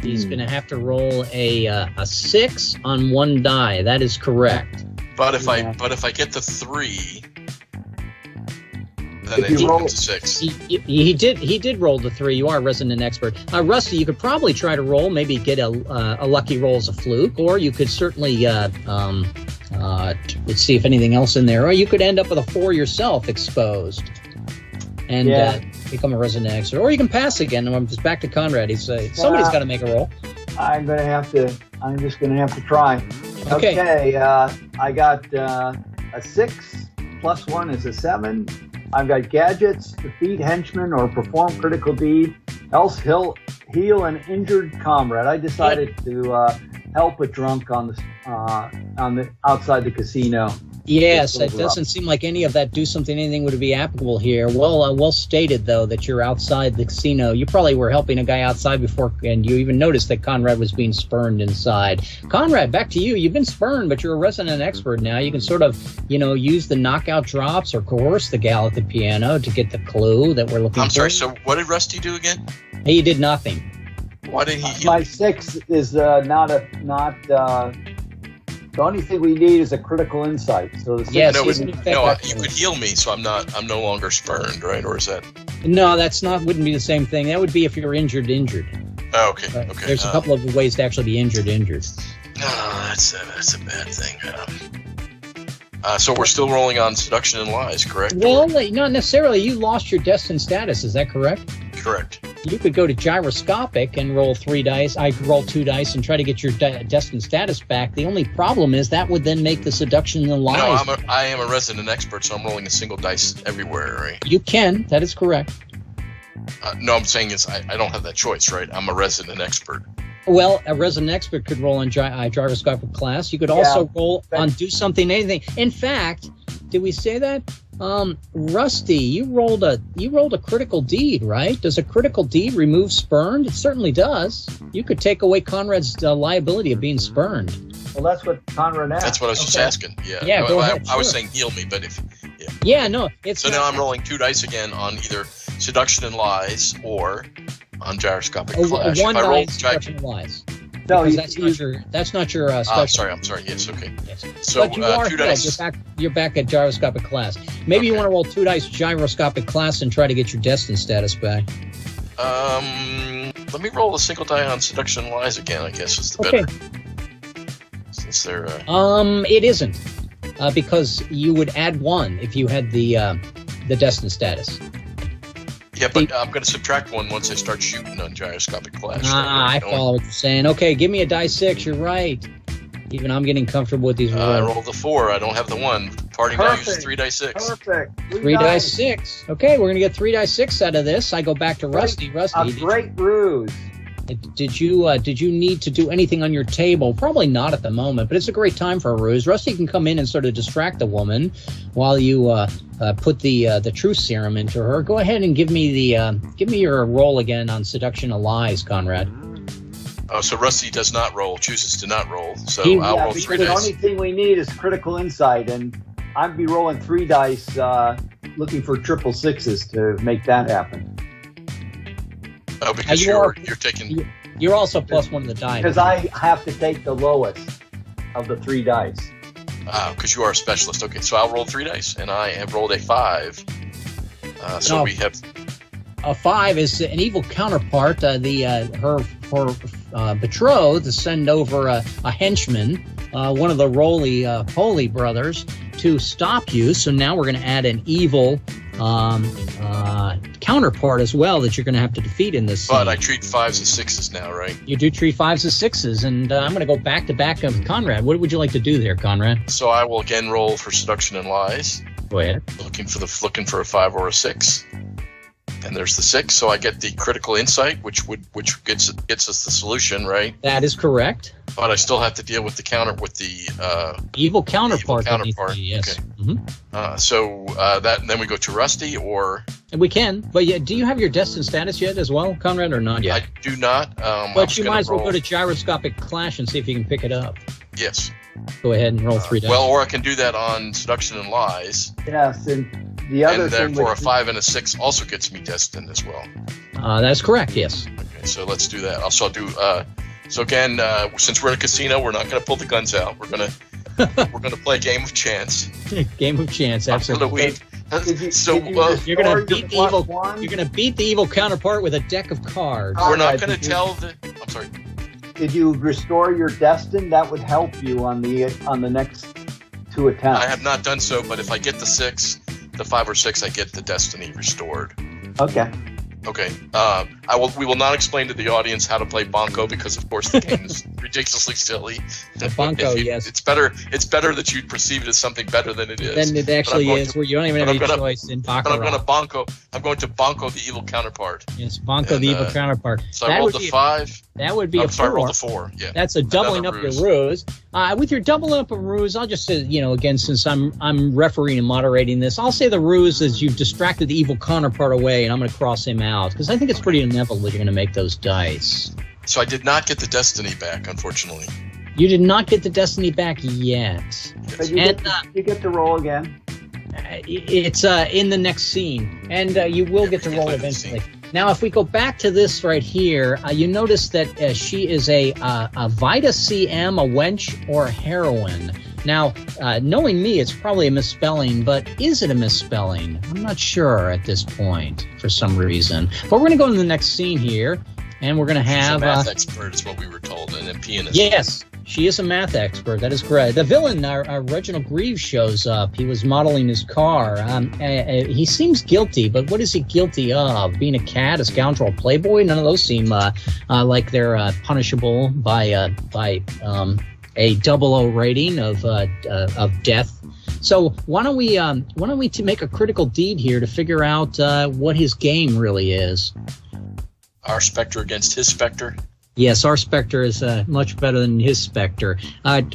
He's going to have to roll a 6 on 1 die. That is correct. But if I get the 3, then it roll to 6. He did roll the 3. You are a resident expert. Rusty, you could probably try to roll, maybe get a lucky roll as a fluke, or you could certainly let's see if anything else in there. Or you could end up with a 4 yourself exposed, and become a resident expert. Or you can pass again. I'm just back to Conrad. He's somebody's got to make a roll. I'm just gonna have to try. Okay. I got a 6 plus 1 is a 7. I've got gadgets, defeat henchmen, or perform critical deed, else heal an injured comrade. I decided to help a drunk on the outside the casino. Yes, it doesn't seem like any of that do something anything would be applicable here. Well stated, though, that you're outside the casino. You probably were helping a guy outside before, and you even noticed that Conrad was being spurned inside. Conrad, back to you. You've been spurned, but you're a resident expert now. You can sort of, use the knockout drops or coerce the gal at the piano to get the clue that we're looking for. I'm sorry, so what did Rusty do again? He did nothing. Why did he heal? My 6 is not the only thing we need is a critical insight. So the you could heal me, so I'm no longer spurned, right? Or is that? No, wouldn't be the same thing. That would be if you're injured. Oh, okay. Okay. There's a couple of ways to actually be injured. No, that's a bad thing. So we're still rolling on seduction and lies, correct? Well, not necessarily. You lost your destined status. Is that correct? Correct. You could go to gyroscopic and roll 3 dice. I could roll 2 dice and try to get your destined status back. The only problem is that would then make the seduction and lies. No, I am a resident expert, so I'm rolling a single dice everywhere, right? You can. That is correct. No, I'm saying is I don't have that choice, right? I'm a resident expert. Well, a resident expert could roll on gyroscopic class. You could also roll on do something, anything. In fact, did we say that? Rusty, you rolled a critical deed, right? Does a critical deed remove spurned? It certainly does. You could take away Conrad's liability of being spurned. Well, that's what Conrad asked. That's what I was just asking. Yeah. Yeah, go ahead. I was saying heal me, but it's now I'm rolling 2 dice again on either seduction and lies or on gyroscopic clash. 1 die seduction and lies. No, that's not your special. I'm sorry. Yes, okay. Yes. So but you are 2 dice. You're back at gyroscopic class. Maybe you want to roll 2 dice gyroscopic class and try to get your destined status back. Let me roll a single die on seduction and lies again. I guess is the better. Since they're. It isn't, because you would add 1 if you had the destined status. Yeah, but I'm going to subtract 1 once I start shooting on gyroscopic clash. I follow what you're saying. Okay, give me a die 6. You're right. Even I'm getting comfortable with these rolls. I rolled the 4. I don't have the 1. Party value is 3 dice 6. Perfect. 3 dice 6. Okay, we're gonna get 3 dice 6 out of this. I go back to Rusty. Rusty, a great ruse. Did you need to do anything on your table? Probably not at the moment, but it's a great time for a ruse. Rusty can come in and sort of distract the woman while you put the truth serum into her. Go ahead and give me your roll again on seduction and lies, Conrad. Oh, so Rusty does not roll, chooses to not roll. So I'll roll 3 dice. The dice. only thing we need is critical insight, and I'd be rolling 3 dice, looking for triple sixes to make that happen. Oh, because you're taking. You're also plus 1 to the die. Because I have to take the lowest of the 3 dice. Because you are a specialist. Okay, so I'll roll 3 dice, and I have rolled a 5. We have. A 5 is an evil counterpart. Her betrothed to send over a henchman, one of the Holy brothers, to stop you. So now we're going to add an evil counterpart as well that you're going to have to defeat in this scene. But I treat 5s as 6s now, right? You do treat 5s as 6s, and I'm going to go back to back of Conrad. What would you like to do there, Conrad? So I will again roll for seduction and lies. Go ahead. Looking for a 5 or a 6. And there's the 6, so I get the critical insight, which gets us the solution, right? That is correct. But I still have to deal with the evil counterpart. Okay. Yes. Mm-hmm. Then we go to Rusty, or we can. But do you have your destined status yet as well, Conrad, or not yet? I do not. But you might as well go to gyroscopic clash and see if you can pick it up. Yes. Go ahead and roll 3 dice. Well, or I can do that on seduction and lies. Yes, and the other thing. And therefore, a 5 and a 6 also gets me destined as well. That's correct. Yes. Okay, so let's do that. Also, I'll do. So again, since we're in a casino, we're not going to pull the guns out. We're gonna play a game of chance. Game of chance. Absolutely. You're gonna beat the evil. You're gonna beat the evil counterpart with a deck of cards. We're not going to tell the. I'm sorry. Did you restore your destined? That would help you on the next 2 attempts. I have not done so, but if I get the 6, the 5 or 6, I get the destiny restored. Okay. Okay. We will not explain to the audience how to play Bonko because, of course, the game is ridiculously silly. Bonko, yes. It's better that you perceive it as something better than it is. Than it actually is, where you don't even have any choice in Baccarat. But I'm going to Bonko the evil counterpart. Yes, Bonko the evil counterpart. So I rolled the 5. That would be a 4. I rolled the 4. Yeah. That's a doubling up your ruse. With your doubling up of ruse, I'll just say, again, since I'm refereeing and moderating this, I'll say the ruse is you've distracted the evil counterpart away, and I'm going to cross him out because I think it's pretty inevitable that you're going to make those dice. So I did not get the destiny back, unfortunately. You did not get the destiny back yet. But you get to roll again. It's in the next scene, and you will get to roll eventually. Now, if we go back to this right here, you notice that she is a Vita CM, a wench, or a heroine. Now, knowing me, it's probably a misspelling, but is it a misspelling? I'm not sure at this point for some reason. But we're going to go to the next scene here, and we're going to have... She's a math expert is what we were told, and a pianist. Yes, she is a math expert. That is correct. The villain, Reginald Greaves, shows up. He was modeling his car. He seems guilty, but what is he guilty of? Being a cat, a scoundrel, a playboy? None of those seem like they're punishable by a 00 rating of death. So why don't we make a critical deed here to figure out what his game really is? Our Spectre against his Spectre. Yes, our Spectre is much better than his Spectre.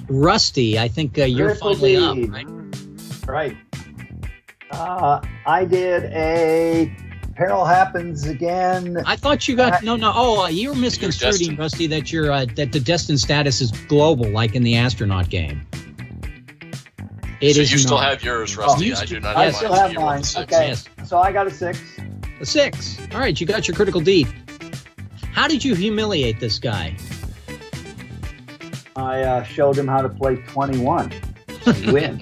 Rusty, I think you're finally up, right? Right. I did a peril happens again. I thought you got no. Oh, you're misconstruing, Rusty, that that the destined status is global, like in the astronaut game. So you still have yours, Rusty. I do not have mine. I still have mine. Okay. Yes. So I got a 6. A 6. All right, you got your critical deed. How did you humiliate this guy? I showed him how to play 21 to win.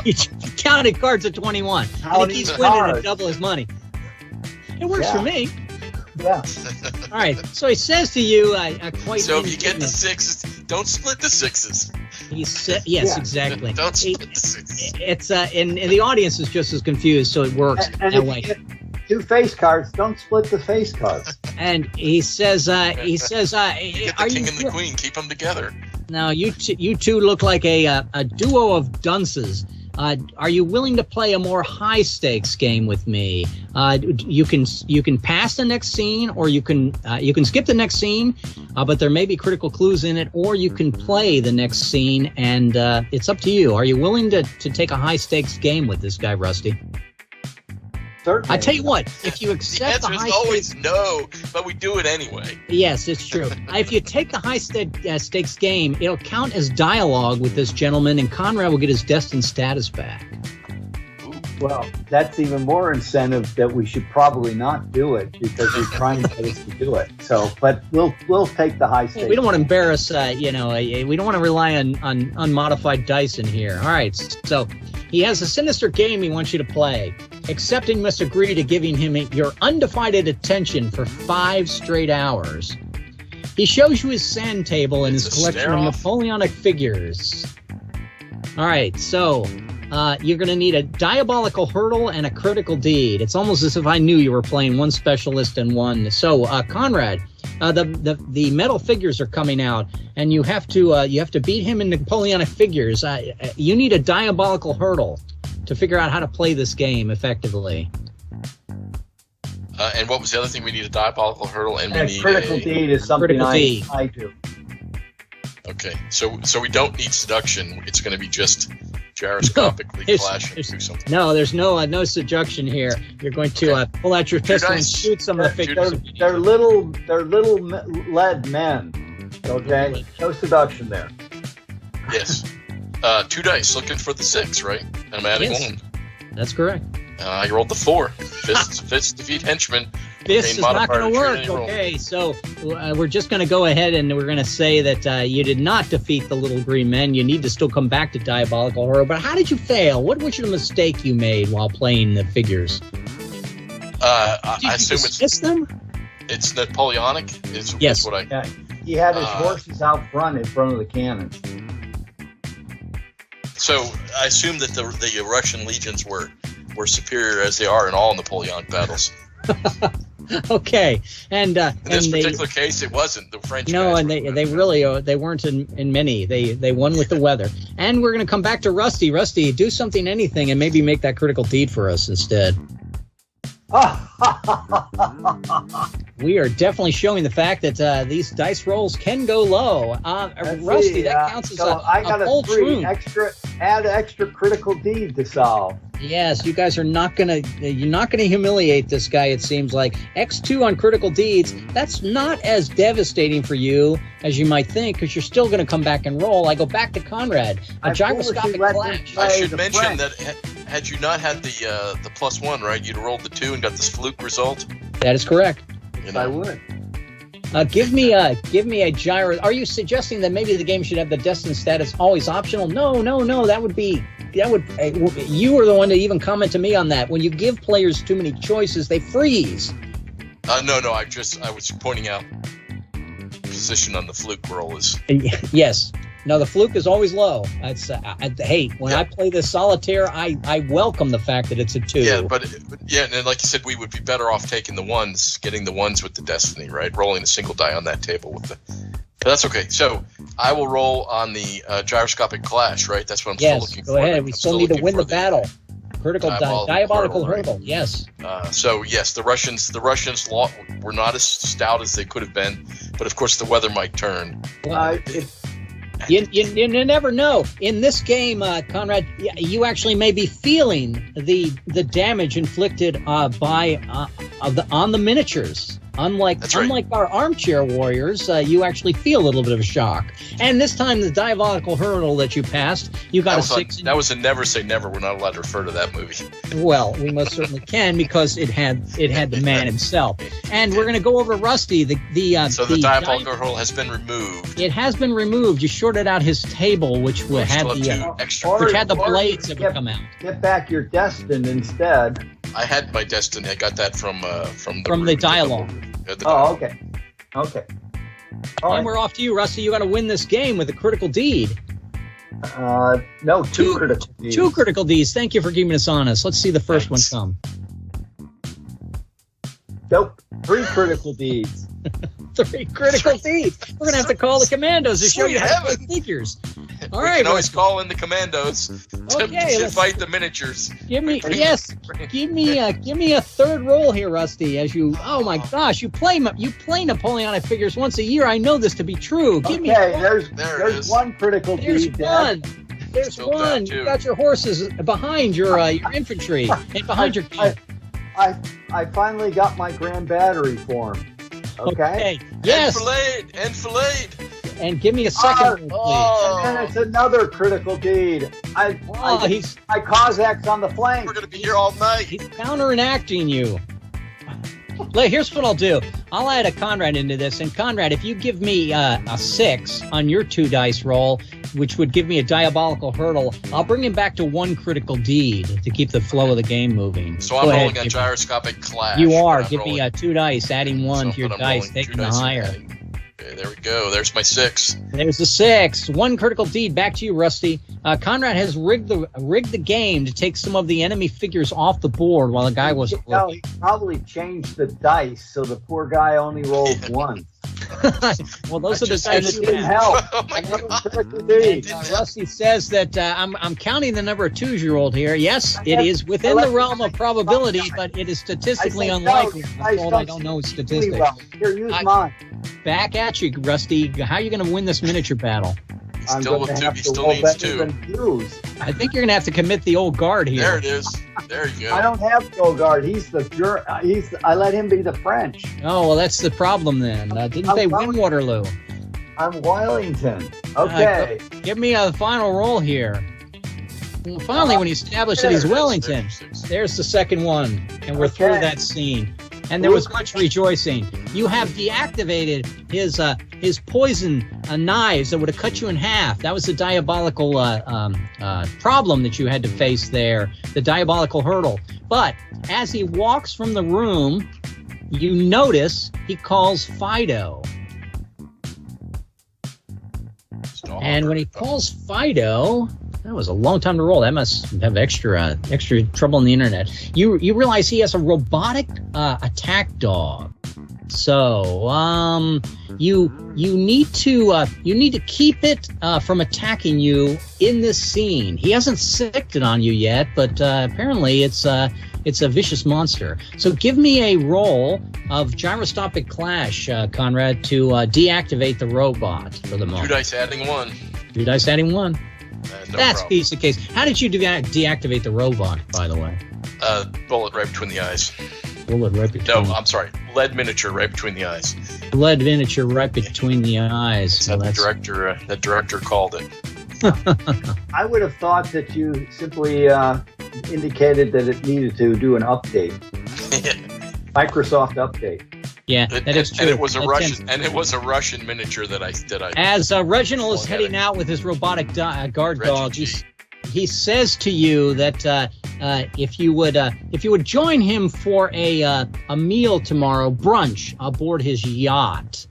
He counted cards at 21. And he keeps winning to double his money. It works for me. Yeah. All right. So he says to you, quite. So if you get the 6s, don't split the 6s. He said, yes, exactly. Don't split the 6s. It's and the audience is just as confused, so it works that way. 2 face cards. Don't split the face cards. And he says, you get the king and the queen. Keep them together. Now, you two look like a duo of dunces. Are you willing to play a more high stakes game with me? You can pass the next scene, or you can skip the next scene, but there may be critical clues in it, or you can play the next scene, and it's up to you. Are you willing to take a high stakes game with this guy, Rusty? Certainly. I tell you what, if you accept the high stakes, always no, but we do it anyway. Yes, it's true. If you take the high stakes game, it'll count as dialogue with this gentleman, and Conrad will get his destined status back. Well, that's even more incentive that we should probably not do it, because you're trying to get us to do it. So, but we'll take the high stakes. We don't want to embarrass, we don't want to rely on unmodified dice in here. All right, so he has a sinister game he wants you to play. Accepting must agree to giving him your undivided attention for 5 straight hours. He shows you his sand table and his collection of Napoleonic figures. All right, so you're going to need a diabolical hurdle and a critical deed. It's almost as if I knew you were playing one specialist and one. So, Conrad, the metal figures are coming out, and you have to beat him in Napoleonic figures. You need a diabolical hurdle to figure out how to play this game effectively. And what was the other thing? We need a diabolical hurdle, and we need critical deed is something I do. Okay, so we don't need seduction. It's going to be just gyroscopically clashing through something. No, there's no seduction here. You're going to pull out your pistol and shoot some of the figures. They're little lead men. Okay, no seduction there. Yes. 2 dice, looking for the 6, right? I'm adding 1. That's correct. I rolled the 4. Fists defeat henchmen. This is not going to work. Okay, so we're just going to go ahead and we're going to say that you did not defeat the little green men. You need to still come back to diabolical horror. But how did you fail? What was your mistake you made while playing the figures? I assume it's Napoleonic. Yes. Is what I. Yeah, he had his horses out front in front of the cannons. So I assume that the Russian legions were superior, as they are in all Napoleonic battles. Okay, and in this particular case, it wasn't the French. No, and they weren't in many. They won with the weather. And we're going to come back to Rusty. Rusty, do something, anything, and maybe make that critical deed for us instead. We are definitely showing the fact that these dice rolls can go low. Rusty, that counts as I got a full 3 extra critical deed to solve. Yes, you guys are not gonna humiliate this guy. It seems like X2 on critical deeds. That's not as devastating for you as you might think, because you're still gonna come back and roll. I go back to Conrad. A gyroscopic clash. I should mention that had you not had the +1, right, you'd rolled the 2 and got this fluke result. That is correct. I would. Give me a gyro. Are you suggesting that maybe the game should have the destined status always optional? No. You were the one to even comment to me on that. When you give players too many choices, they freeze. No. I was pointing out position on the fluke roll is. Yes. No, the fluke is always low. It's when I play this solitaire, I welcome the fact that it's a 2. Yeah, but and like you said, we would be better off taking the 1s, getting the 1s with the destiny, right? Rolling a single die on that table with the. But that's okay. So I will roll on the gyroscopic clash, right? That's what I'm still looking for. Go ahead. We still need to win the battle. Critical diabolical hurdle. Right? Yes. So yes, the Russians were not as stout as they could have been, but of course the weather might turn. You never know. In this game, Conrad, you actually may be feeling the damage inflicted on the miniatures. Unlike our armchair warriors, you actually feel a little bit of a shock. And this time, the diabolical hurdle that you passed, you got a 6. That was a never say never. We're not allowed to refer to that movie. Well, we most certainly can, because it had the man himself. And we're going to go over Rusty. So the diabolical hurdle has been removed. It has been removed. You shorted out his table, which had the blades that would come out. Get back your destined instead. I had my destiny. I got that from the dialogue. Okay. All right. We're off to you, Rusty. You got to win this game with a critical deed. No, 2 critical deeds. 2 critical deeds. Thank you for keeping us honest. Let's see the first one come. Nope. 3 critical deeds. 3 critical deeds. We're gonna have to call the commandos to show you how to play figures. All right, we can always call in the commandos to fight the miniatures. Give me a third roll here, Rusty. As you, oh my gosh, you play Napoleonic figures once a year. I know this to be true. There's 1 critical deed. There's one. You got your horses behind your infantry and behind your camp. I finally got my grand battery formed. Okay. Yes. Enfilade. And give me a second, please. And then it's another critical deed. I Cossacks on the flank. We're going to be here all night. He's counter-enacting you. Here's what I'll do. I'll add a Conrad into this. And Conrad, if you give me a 6 on your 2 dice roll, which would give me a diabolical hurdle, I'll bring him back to 1 critical deed to keep the flow of the game moving. So I'm rolling a gyroscopic clash. You are. Give me 2 dice, adding 1 to your dice, taking the higher. Okay, there we go. There's my 6. There's a 6. 1 critical deed. Back to you, Rusty. Conrad has rigged the game to take some of the enemy figures off the board while the guy was. No, he probably changed the dice so the poor guy only rolled 1. Well, those are the dice that didn't help. Oh my God. Rusty says that I'm counting the number of 2s you rolled here. Yes, it is within the realm of probability, but it is statistically unlikely. I don't know statistics. Here, use mine. Back at you, Rusty. How are you going to win this miniature battle? He still needs 2. I think you're going to have to commit the old guard here. There it is. There you go. I don't have the old guard. I let him be the French. Oh, well, that's the problem then. Didn't they win Waterloo? I'm Wellington. Okay. Give me a final roll here. Well, finally, when you establish that he's Wellington, there's the second one, and we're through that scene. And there was much rejoicing. You have deactivated his poison knives that would have cut you in half. That was the diabolical problem that you had to face there, the diabolical hurdle. But as he walks from the room, you notice he calls Fido. And when he calls Fido, that was a long time to roll. That must have extra trouble on the internet. You realize he has a robotic attack dog. So you need to keep it from attacking you in this scene. He hasn't sicked it on you yet, but apparently it's a vicious monster. So give me a roll of gyroscopic clash, Conrad, to deactivate the robot for the moment. 2 dice adding 1. 2 dice adding 1. That's problem. piece of case. How did you deactivate the robot, by the way? Bullet right between the eyes. Bullet right between. No, I'm sorry. Lead miniature right between the eyes. Lead miniature right between the eyes. So the director called it. I would have thought that you simply indicated that it needed to do an update. Microsoft update. Yeah, that is true. And it was a Russian miniature that I. As Reginald is heading out with his robotic guard dog, he says to you that if you would join him for a meal tomorrow, brunch aboard his yacht.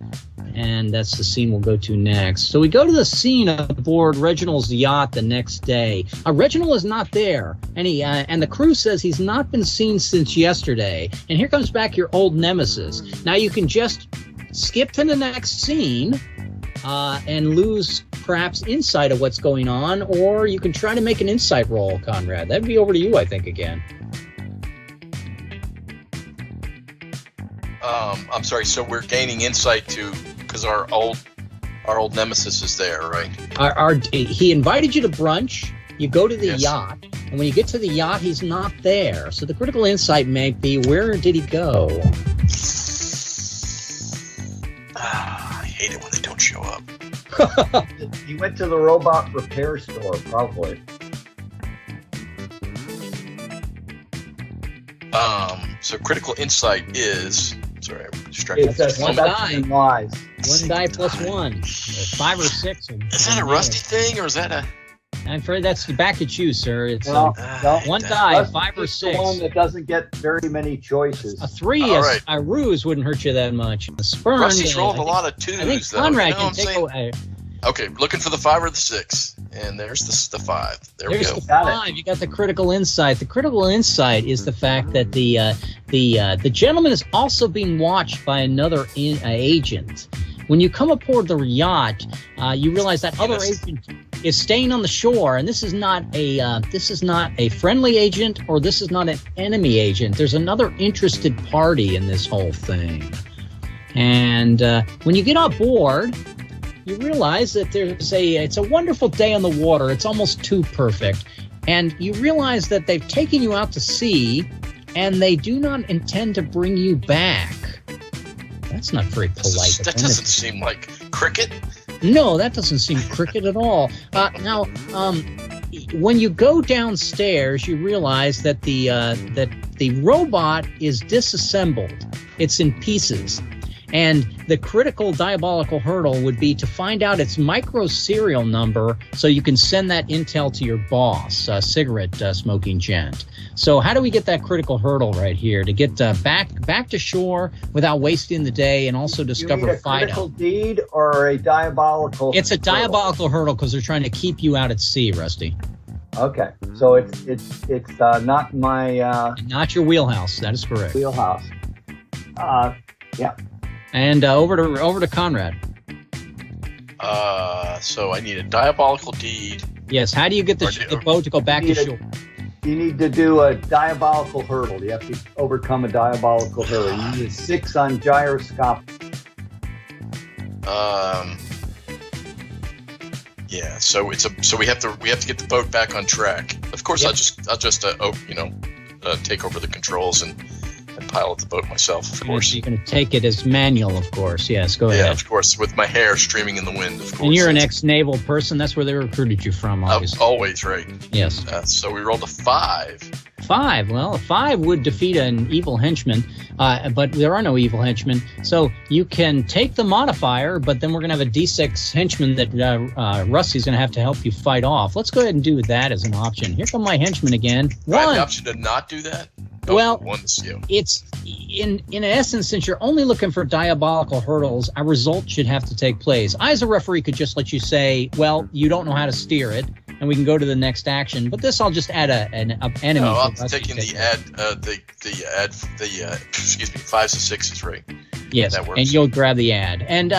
And that's the scene we'll go to next. So we go to the scene aboard Reginald's yacht the next day. Reginald is not there, and the crew says he's not been seen since yesterday. And here comes back your old nemesis. Now you can just skip to the next scene and lose perhaps insight of what's going on, or you can try to make an insight roll, Conrad. That'd be over to you, I think, again. I'm sorry. So we're gaining insight because our old nemesis is there, right? He invited you to brunch. You go to the yacht, and when you get to the yacht, he's not there. So the critical insight may be, where did he go? I hate it when they don't show up. He went to the robot repair store, probably. So critical insight is. Sorry, I'm distracted. It says one die. Lies. 1 die plus 1. 5 or 6. Is that a Rusty thing, or is that a? I'm afraid that's back at you, sir. It's no. 1 die, 5 or 6. The one that doesn't get very many choices. A 3, a ruse wouldn't hurt you that much. A spurn. Rusty's rolled a lot of 2s. I think Conrad can take away. Okay, looking for the 5 or the 6, and there's the 5. There we go. The 5. You got the critical insight. The critical insight is the fact that the gentleman is also being watched by another agent. When you come aboard the yacht, you realize that other agent is staying on the shore, and this is not a friendly agent, or this is not an enemy agent. There's another interested party in this whole thing. And when you get on board, you realize that it's a wonderful day on the water. It's almost too perfect. And you realize that they've taken you out to sea, and they do not intend to bring you back. That's not very polite. That doesn't seem like cricket. No, that doesn't seem cricket at all. Now, when you go downstairs, you realize that the robot is disassembled. It's in pieces. And the critical diabolical hurdle would be to find out its micro serial number so you can send that intel to your boss, cigarette smoking gent. So how do we get that critical hurdle right here to get back to shore without wasting the day and also discover you need a critical deed or a diabolical It's a diabolical hurdle because they're trying to keep you out at sea, Rusty. Okay, so it's not my not your wheelhouse. That is correct. Wheelhouse. Yeah. And over to Conrad. So I need a diabolical deed. Yes. How do you get the boat to go back to shore? You need to do a diabolical hurdle. You have to overcome a diabolical hurdle. You need a 6 on gyroscope. Yeah. So we have to get the boat back on track. Of course, Yep. I'll just take over the controls and pilot the boat myself, of course. You're going to take it as manual, of course. Yes, go ahead. Yeah, of course, with my hair streaming in the wind, of course. And you're an ex-naval person. That's where they recruited you from, obviously. Always, right. Yes. So we rolled a 5. 5. Well, a 5 would defeat an evil henchman, but there are no evil henchmen. So you can take the modifier, but then we're going to have a D6 henchman that Rusty's going to have to help you fight off. Let's go ahead and do that as an option. Here come my henchmen again. Do I have the option to not do that? No, well, it's in essence, since you're only looking for diabolical hurdles, a result should have to take place. I, as a referee, could just let you say, well, you don't know how to steer it, and we can go to the next action. But this, I'll just add an enemy. No, I'm taking the 5s to 6s, right? Yes, that works. And you'll grab the ad. And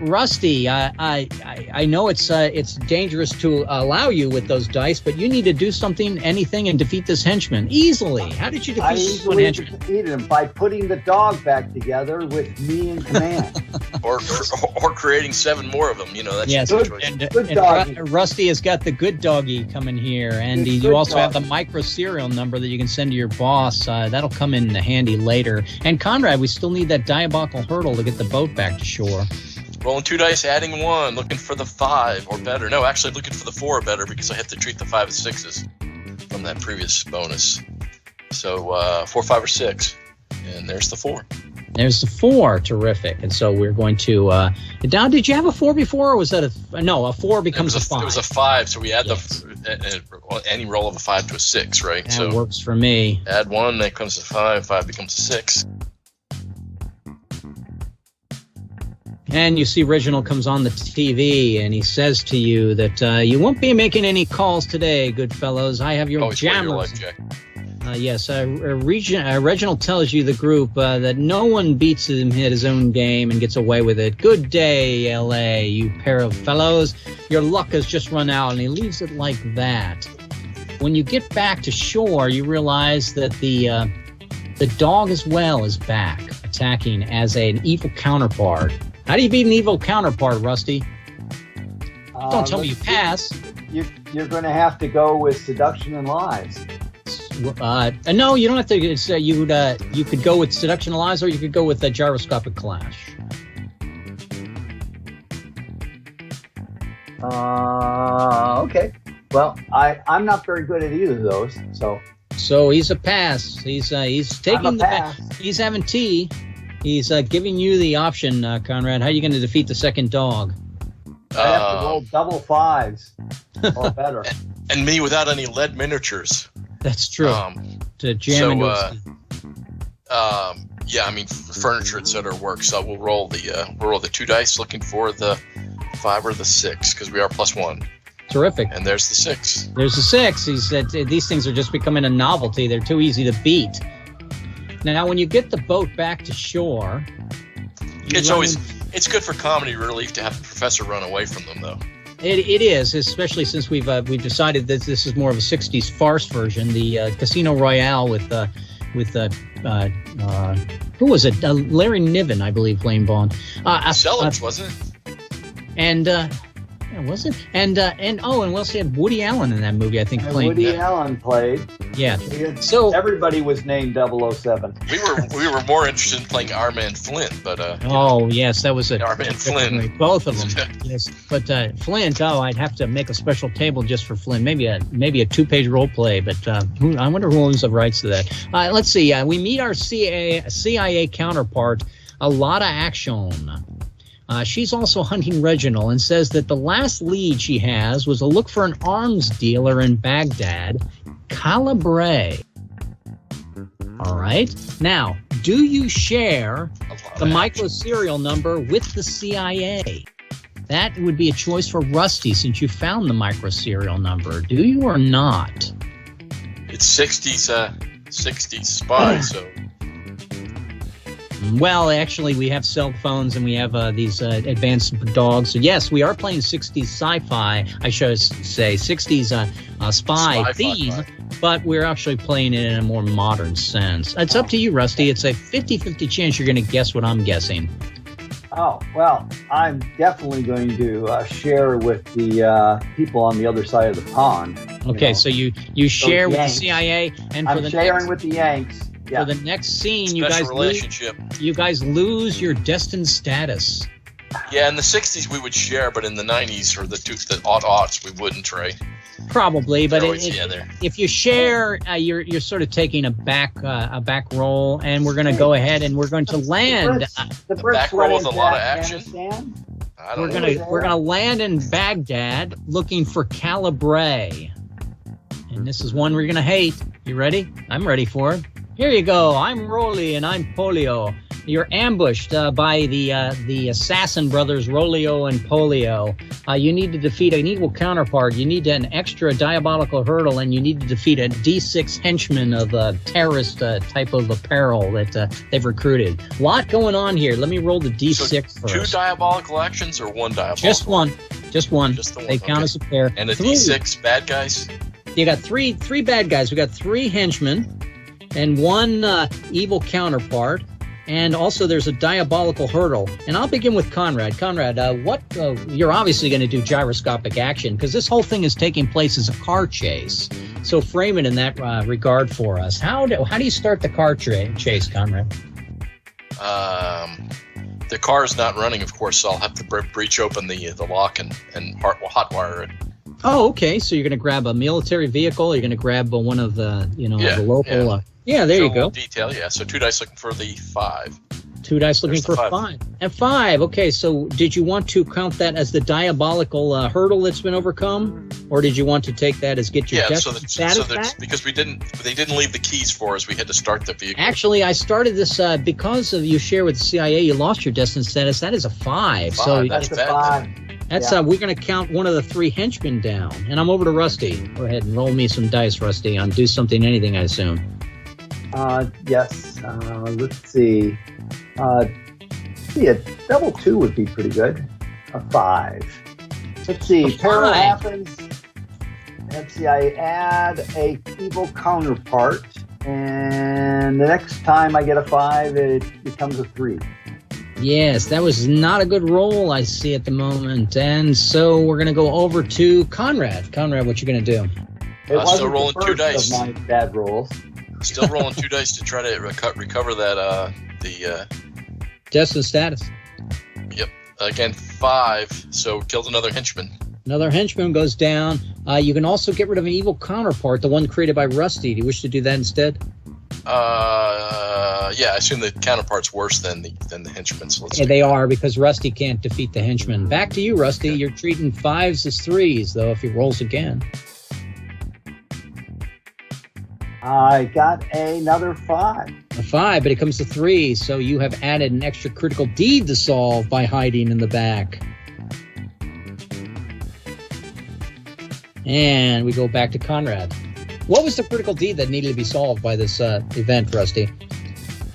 Rusty, I know it's dangerous to allow you with those dice, but you need to do something, anything, and defeat this henchman easily. How did you defeat this one henchman? Defeated him by putting the dog back together with me in command, or creating 7 more of them. That's yes. your choice. And Rusty has got the good doggy coming here, and you also have the micro serial number that you can send to your boss. That'll come in handy later. And Conrad, we still need that diabolical hurdle to get the boat back to shore. Rolling 2 dice, adding 1, looking for the 5 or better. No, actually looking for the 4 or better because I have to treat the 5 as 6s from that previous bonus. So 4, 5, or 6, and there's the 4. There's the 4. Terrific. And so we're going to now. Did you have a 4 before, or was that a 4 becomes a 5? It was a 5, so we add any roll of a 5 to a 6, right? That so works for me. Add 1, that comes to 5. 5 becomes a 6. And you see Reginald comes on the TV, and he says to you that you won't be making any calls today, good fellows. I have your jammers. Yes, Reginald tells you, the group, that no one beats him at his own game and gets away with it. Good day, L.A., you pair of fellows. Your luck has just run out, and he leaves it like that. When you get back to shore, you realize that the dog as well is back, attacking as an evil counterpart. How do you beat an evil counterpart, Rusty? Don't tell me you pass. You're going to have to go with seduction and lies. No, you don't have to. You could go with seduction and lies, or you could go with the gyroscopic clash. Okay. Well, I'm not very good at either of those, so. So he's a pass. He's taking the pass. He's having tea. He's giving you the option, Conrad. How are you going to defeat the second dog? I have to roll double 5s or better. And me without any lead miniatures. That's true. To jam into Yeah, I mean, furniture, etc. works. So we'll roll the 2 dice, looking for the 5 or the 6, because we are +1. Terrific. And there's the 6. There's the 6. These things are just becoming a novelty. They're too easy to beat. Now, when you get the boat back to shore, it's good for comedy relief to have the professor run away from them, though. It is, especially since we've decided that this is more of a '60s farce version. The Casino Royale with who was it? Larry Niven, I believe, playing Bond. Sellers, wasn't it? And was it? And we also had Woody Allen in that movie, I think, playing. Woody Allen played. Yeah. So everybody was named 007. We were more interested in playing our man Flint, but yes, that was our man Flint. Both of them. Yes, but Flint. I'd have to make a special table just for Flint. Maybe a 2-page role play. But I wonder who owns the rights to that. Let's see. We meet our CIA counterpart. A lot of action. She's also hunting Reginald and says that the last lead she has was a look for an arms dealer in Baghdad, Calabray. All right. Now, do you share the micro serial number with the CIA? That would be a choice for Rusty, since you found the micro serial number. Do you or not? It's 60s spy, so... Well, actually, we have cell phones and we have these advanced dogs. So, yes, we are playing 60s sci-fi. I should say 60s spy theme, but we're actually playing it in a more modern sense. It's up to you, Rusty. It's a 50-50 chance you're going to guess what I'm guessing. Oh, well, I'm definitely going to share with the people on the other side of the pond. Okay, so you share with the CIA. And I'm sharing with the Yanks. Yeah. For the next scene, you guys lose your destined status. Yeah, in the 60s we would share, but in the 90s or the aughts we wouldn't, Trey. Probably, but if you share, you're sort of taking a back roll, and we're going to go ahead and we're going to land. The back roll with a lot of action. We're going to land in Baghdad looking for Calabray, and this is one we're going to hate. You ready? I'm ready for it. Here you go. I'm Rolly and I'm Polio. You're ambushed by the assassin brothers Rolio and Polio. You need to defeat an evil counterpart. You need an extra diabolical hurdle, and you need to defeat a D6 henchman of terrorist type of apparel that they've recruited. A lot going on here. Let me roll the D6 first. 2 diabolical actions or 1 diabolical? Just one. Just one. They count as a pair. And the D6 bad guys? You got three bad guys. We got 3 henchmen and 1 evil counterpart. And also there's a diabolical hurdle. And I'll begin with Conrad. Conrad, you're obviously going to do gyroscopic action because this whole thing is taking place as a car chase. So frame it in that regard for us. How do you start the car chase, Conrad? The car is not running, of course, so I'll have to breach open the lock and hotwire it. Oh, okay. So you're going to grab a military vehicle. You're going to grab one of the, the local. Yeah, there you go. Detail, yeah. So 2 dice looking for the 5. 2 dice looking for 5. And 5. Okay, so did you want to count that as the diabolical hurdle that's been overcome, or did you want to take that as get your status back? Because they didn't leave the keys for us. We had to start the vehicle. Actually, I started this because of you share with the CIA. You lost your destined status. That is a 5. So that's a 5. That's we're going to count one of the 3 henchmen down. And I'm over to Rusty. Go ahead and roll me some dice, Rusty, on do something, anything, I assume. Yes. Let's see. A double 2 would be pretty good. A 5. Let's see. Peril happens. Let's see. I add a evil counterpart, and the next time I get a 5, it becomes a 3. Yes, that was not a good roll, I see at the moment. And so we're going to go over to Conrad. Conrad, what you going to do? Still rolling 2 dice. Of my bad rolls. Still rolling 2 dice to try to recover that the destined status. Yep. Again, 5. So killed another henchman. Another henchman goes down. You can also get rid of an evil counterpart, the one created by Rusty. Do you wish to do that instead? Yeah. I assume the counterpart's worse than the henchman. So they are, because Rusty can't defeat the henchman. Back to you, Rusty. You're treating 5s as 3s, though, if he rolls again. I got another 5. A 5, but it comes to 3, so you have added an extra critical deed to solve by hiding in the back. And we go back to Conrad. What was the critical deed that needed to be solved by this event, Rusty?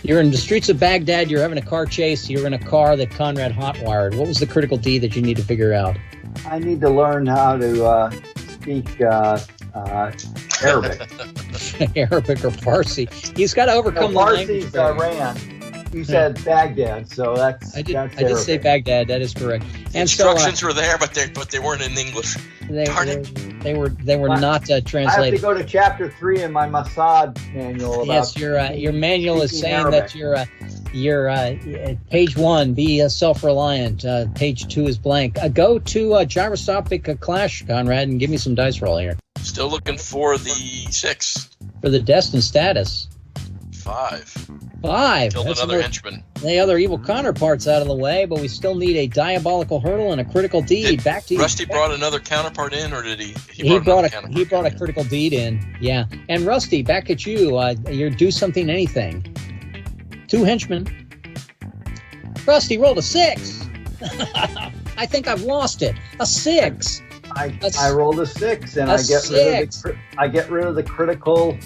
You're in the streets of Baghdad. You're having a car chase. You're in a car that Conrad hotwired. What was the critical deed that you need to figure out? I need to learn how to speak Arabic. Arabic or Farsi. He's got to overcome the language barrier. Iran. You said Baghdad, so that's. I did say Baghdad. That is correct. The instructions were there, but they weren't in English. They were not translated. I have to go to chapter 3 in my Mossad manual. Yes, your manual is saying Arabic. That your page 1 be self-reliant. Page 2 is blank. Go to gyroscopic clash, Conrad, and give me some dice roll here. Still looking for the 6. For the destined status. 5. Killed That's another henchman. The other evil counterparts out of the way, but we still need a diabolical hurdle and a critical deed. Back to you. Rusty brought another counterpart in, or did he? He brought a critical deed in. Yeah. And Rusty, back at you. You're do something, anything. 2 henchmen. Rusty rolled a 6. I think I've lost it. A 6. I rolled a 6, and I get rid of the critical.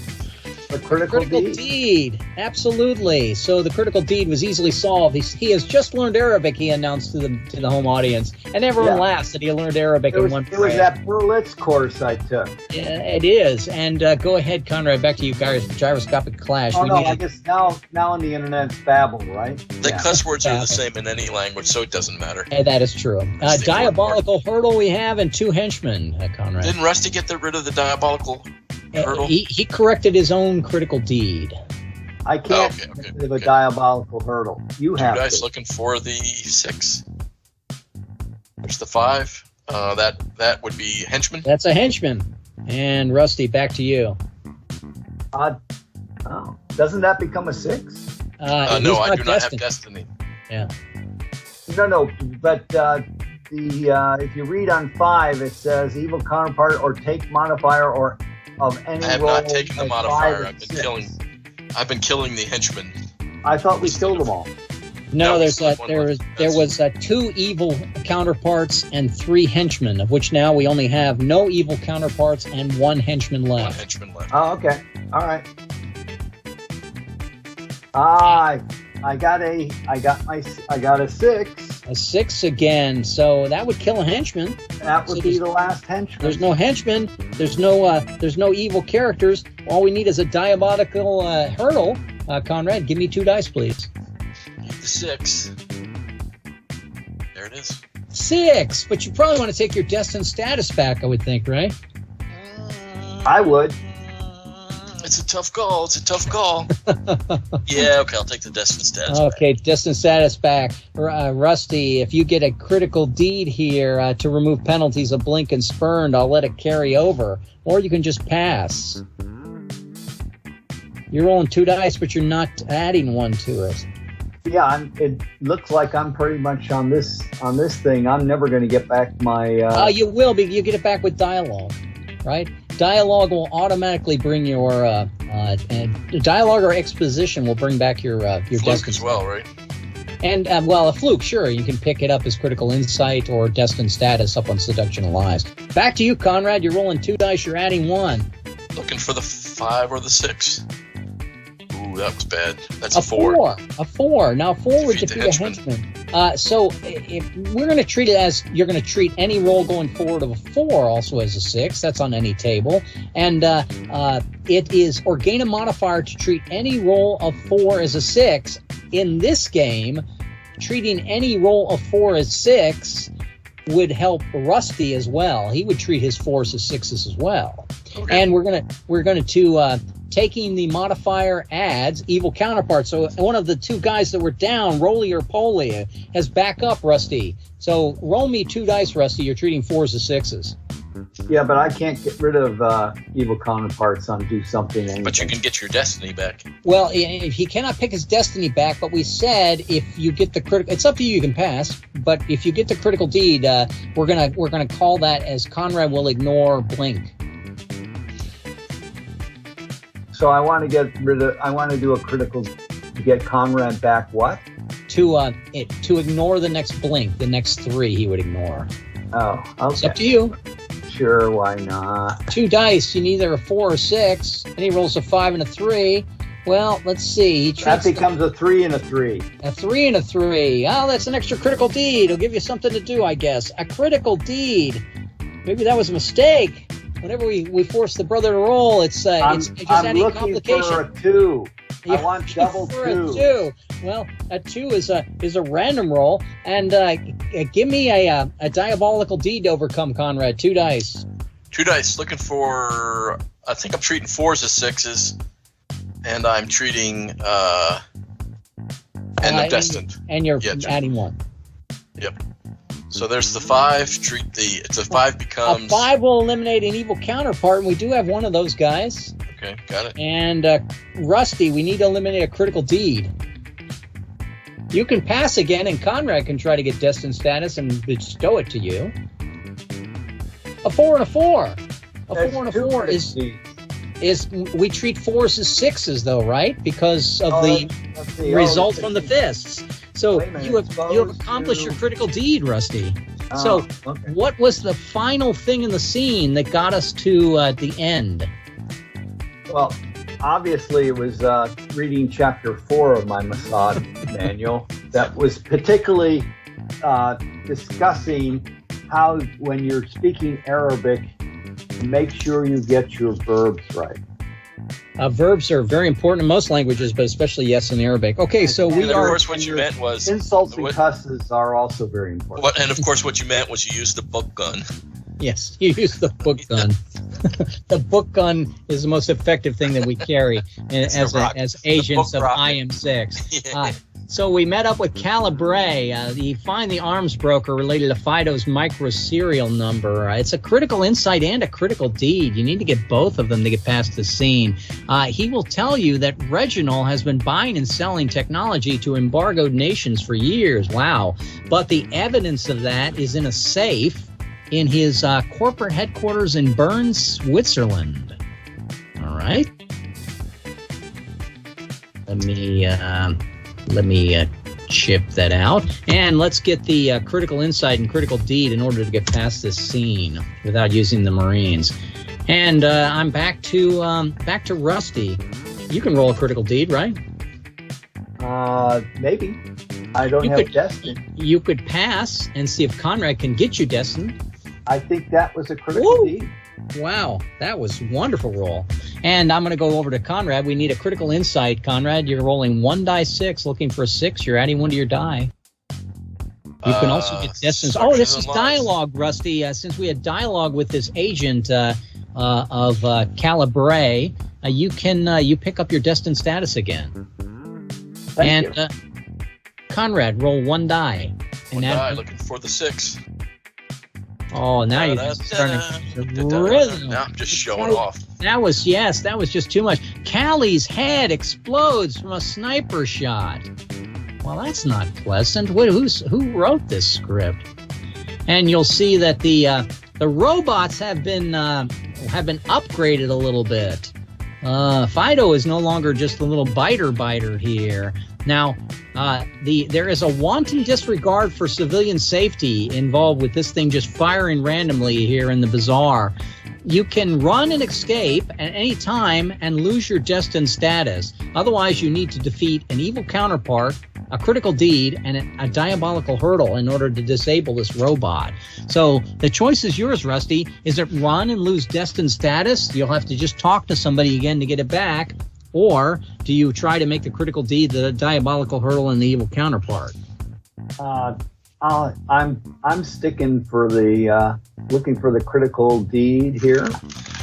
The critical deed. Absolutely. So the critical deed was easily solved. He has just learned Arabic, he announced to the home audience. And everyone laughs that he learned Arabic in one It was that Berlitz course I took. Yeah, it is. And go ahead, Conrad, back to you, gyroscopic clash. I guess now on the internet's babble, right? The cuss words are the same in any language, so it doesn't matter. That is true. Diabolical hurdle we have and 2 henchmen, Conrad. Didn't Rusty get rid of the diabolical hurdle? He corrected his own critical deed. I can't give a diabolical hurdle. You have 2 dice looking for the 6. There's the 5. That would be henchman. That's a henchman. And Rusty, back to you. Doesn't that become a 6? No, I do not have destiny. Yeah. No, but if you read on 5, it says evil counterpart or take modifier or of any I have roll not taken the modifier. I've been killing the henchmen. I thought we killed them all. No, there was 2 evil counterparts and 3 henchmen, of which now we only have no evil counterparts and 1 henchman left. Oh, okay. All right. I got a 6. A 6 again, so that would kill a henchman. That would be the last henchman. There's no henchman. There's no evil characters. All we need is a diabolical hurdle. Conrad, give me 2 dice, please. Need the 6. There it is. 6, but you probably want to take your destined status back, I would think, right? I would. It's a tough call. Yeah, okay, I'll take the destined status back. Okay, destined status back. Rusty, if you get a critical deed here to remove penalties of blink and spurned, I'll let it carry over. Or you can just pass. You're rolling 2 dice, but you're not adding 1 to it. Yeah, it looks like I'm pretty much on this thing. I'm never going to get back my... you will be. You get it back with dialogue, right? Dialogue will automatically bring your dialogue or exposition will bring back your fluke as well, right? And a fluke, sure, you can pick it up as critical insight or destined status up on seduction and lies. Back to you, Conrad. You're rolling 2 dice. You're adding 1. Looking for the 5 or the 6. Ooh, that was bad. That's a 4. A 4. Now 4 would defeat a henchman. So if we're going to treat it as you're going to treat any roll going forward of a 4 also as a 6. That's on any table. And it is or gain a modifier to treat any roll of 4 as a 6. In this game, treating any roll of 4 as 6 would help Rusty as well. He would treat his 4s as 6s as well. Okay. And we're going to taking the modifier adds evil counterpart. So one of the 2 guys that were down, Roly or Poly, has back up Rusty. So roll me 2 dice, Rusty. You're treating 4s as 6s. Yeah, but I can't get rid of evil counterparts on do something. Anything. But you can get your destiny back. Well, he cannot pick his destiny back. But we said if you get the critical, it's up to you. You can pass. But if you get the critical deed, we're gonna call that as Conrad will ignore blink. So I want to do a critical to get Conrad back. What? To ignore the next blink, the next 3 he would ignore. Oh, okay. It's up to you. Sure, why not? 2 dice. You need either a 4 or 6. And he rolls a 5 and a 3. Well, let's see. That becomes a 3 and a 3. A 3 and a 3. Oh, that's an extra critical deed. It'll give you something to do, I guess. A critical deed. Maybe that was a mistake. Whenever we force the brother to roll, it's just adding complication. I'm looking for a 2. I want double 2. A 2. Well, a 2 is a random roll, and give me a diabolical deed to overcome, Conrad. 2 dice. 2 dice. Looking for. I think I'm treating 4s as 6s, and I'm treating and the destined. And you're adding 1. Yep. So there's the 5. It's a 5 becomes. A 5 will eliminate an evil counterpart, and we do have one of those guys. Okay, got it. And Rusty, we need to eliminate a critical deed. You can pass again, and Conrad can try to get destined status and bestow it to you. A 4 and a 4. A 4 and a 4 is we treat 4s as 6s, though, right? Because of the result from the fists. So you have accomplished your critical deed, Rusty. So okay. What was the final thing in the scene that got us to the end? Well, obviously it was reading chapter 4 of my Mossad manual that was particularly discussing how when you're speaking Arabic, make sure you get your verbs right. Verbs are very important in most languages, but especially yes in Arabic. Okay, so and of course, what you meant was insults and cusses are also very important. And of course, what you meant was you used the book gun. Yes, you use the book gun. The book gun is the most effective thing that we carry as agents of IM6. Yeah. So we met up with Calabre. You find the arms broker related to Fido's micro serial number. It's a critical insight and a critical deed. You need to get both of them to get past the scene. He will tell you that Reginald has been buying and selling technology to embargoed nations for years. Wow. But the evidence of that is in a safe in his corporate headquarters in Bern, Switzerland. All right. Let me chip that out, and let's get the critical insight and critical deed in order to get past this scene without using the Marines. And I'm back to Rusty. You can roll a critical deed, right? Maybe. I don't have destined. You could pass and see if Conrad can get you destined. I think that was a critical deed. Wow, that was a wonderful roll. And I'm going to go over to Conrad. We need a critical insight, Conrad. You're rolling 1 die 6, looking for a 6. You're adding 1 to your die. You can also get destinies. Oh, this is dialogue, Rusty. Since we had dialogue with this agent of Calabre, you pick up your destined status again. Thank you. Conrad, roll 1 die. One die, looking for the 6. Oh, now you're starting to rhythm. Now I'm just showing off. That was just too much. Callie's head explodes from a sniper shot. Well, that's not pleasant. Who wrote this script? And you'll see that the robots have been upgraded a little bit. Fido is no longer just a little biter here. Now, there is a wanton disregard for civilian safety involved with this thing just firing randomly here in the bazaar. You can run and escape at any time and lose your destined status. Otherwise, you need to defeat an evil counterpart, a critical deed, and a diabolical hurdle in order to disable this robot. So the choice is yours, Rusty. Is it run and lose destined status? You'll have to just talk to somebody again to get it back. Or do you try to make the critical deed the diabolical hurdle and the evil counterpart? I'm sticking for the looking for the critical deed here.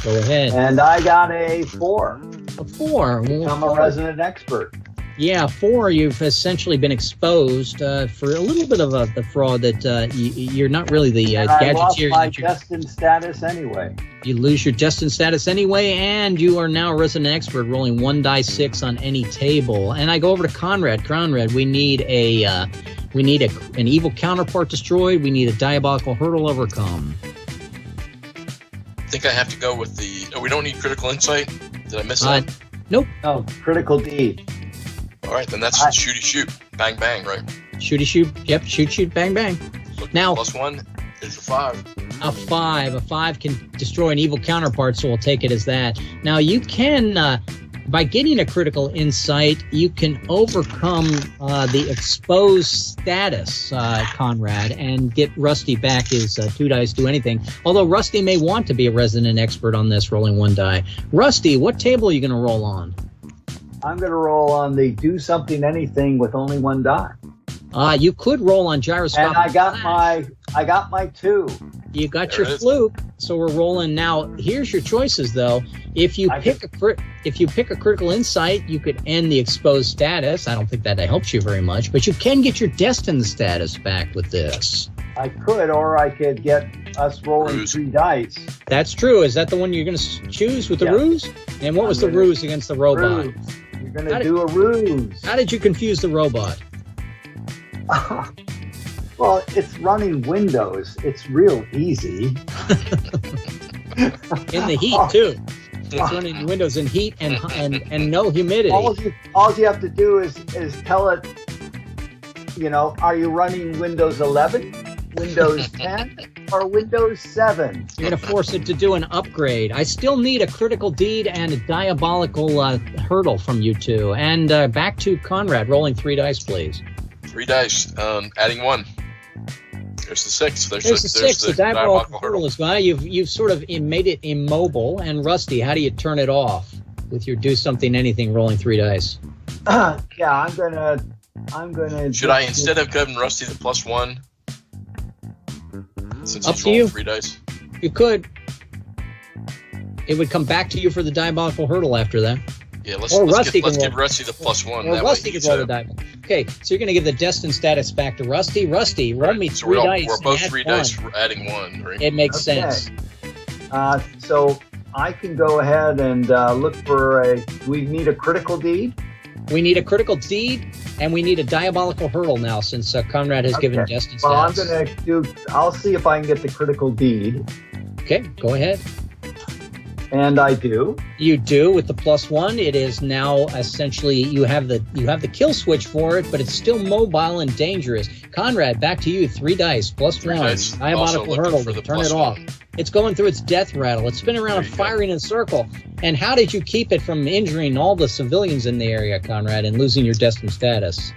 Go ahead. And I got a 4. A 4. I'm a resident expert. Yeah, 4. You've essentially been exposed for a little bit of the fraud that you're not really the gadgeteer. I lost my destined status anyway. You lose your destined status anyway, and you are now a resident expert, rolling 1 die 6 on any table. And I go over to Conrad. Conrad, we need an evil counterpart destroyed. We need a diabolical hurdle overcome. I think I have to go with the. We don't need critical insight. Did I miss that? Nope. No, critical deed. All right, then that's shooty shoot, bang bang, right? Shooty shoot. Yep. Shoot, bang bang. Now +1 is a 5. A 5 can destroy an evil counterpart, so we'll take it as that. Now you can, by getting a critical insight, you can overcome the exposed status, Conrad, and get Rusty back his 2 dice do anything. Although Rusty may want to be a resident expert on this, rolling 1 die. Rusty, what table are you going to roll on? I'm going to roll on the do something anything with only 1 die. You could roll on gyroscope. And I got my 2. You got your fluke, so we're rolling now. Here's your choices, though. If you pick a critical insight, you could end the exposed status. I don't think that helps you very much, but you can get your destined status back with this. I could, or I could get us rolling Ruse. 3 dice. That's true. Is that the one you're going to choose with the ruse? And what was the ruse against the robot? Ruse. You're going to do a ruse. How did you confuse the robot? Well, it's running Windows. It's real easy. In the heat, too. It's running Windows in heat and no humidity. All you have to do is tell it, are you running Windows 11, Windows 10, or Windows 7? You're going to force it to do an upgrade. I still need a critical deed and a diabolical hurdle from you two. And back to Conrad, rolling 3 dice, please. 3 dice, adding 1. There's the 6. There's the 6. The diabolical hurdle is gone. You've sort of made it immobile. And Rusty, how do you turn it off with your do something anything rolling 3 dice? Yeah, I'm gonna. Should I, instead of giving Rusty the +1, since Up he's to you. rolling 3 dice? You could. It would come back to you for the diabolical hurdle after that. Yeah, let's give Rusty the +1. Or Rusty can roll the die. Okay, so you're going to give the destined status back to Rusty. Rusty, roll me 3 dice. We're both 3 dice adding 1, right? It makes sense. So I can go ahead and look for we need a critical deed? We need a critical deed, and we need a diabolical hurdle now, since Conrad has given destined status. Well, I'll see if I can get the critical deed. Okay, go ahead. And I do. You do with the +1. It is now essentially you have the kill switch for it, but it's still mobile and dangerous. Conrad, back to you. 3 dice +1. Diabolical hurdle to turn it off. It's going through its death rattle. It's spinning around, firing in a circle. And how did you keep it from injuring all the civilians in the area, Conrad, and losing your destined status?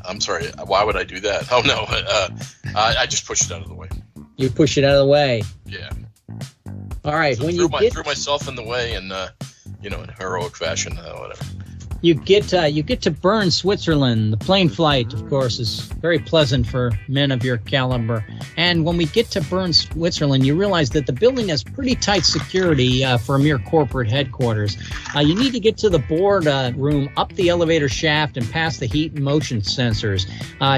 I'm sorry. Why would I do that? Oh no. I just pushed it out of the way. You push it out of the way. Yeah. All right. So when threw myself in the way, and in heroic fashion, whatever. You get to Bern, Switzerland. The plane flight, of course, is very pleasant for men of your caliber. And when we get to Bern, Switzerland, you realize that the building has pretty tight security for a mere corporate headquarters. You need to get to the board room, up the elevator shaft, and past the heat and motion sensors.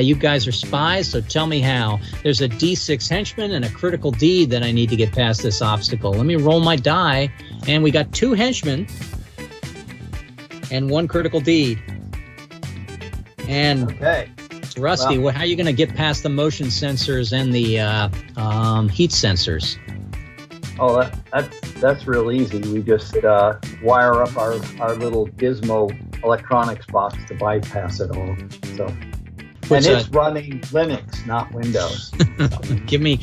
You guys are spies, so tell me how. There's a D6 henchman and a critical deed that I need to get past this obstacle. Let me roll my die, and we got 2 henchmen and 1 critical deed. And okay. Rusty, how are you going to get past the motion sensors and the heat sensors? Oh, that's real easy. We just wire up our little gizmo electronics box to bypass it all. So, it's running Linux, not Windows. Give me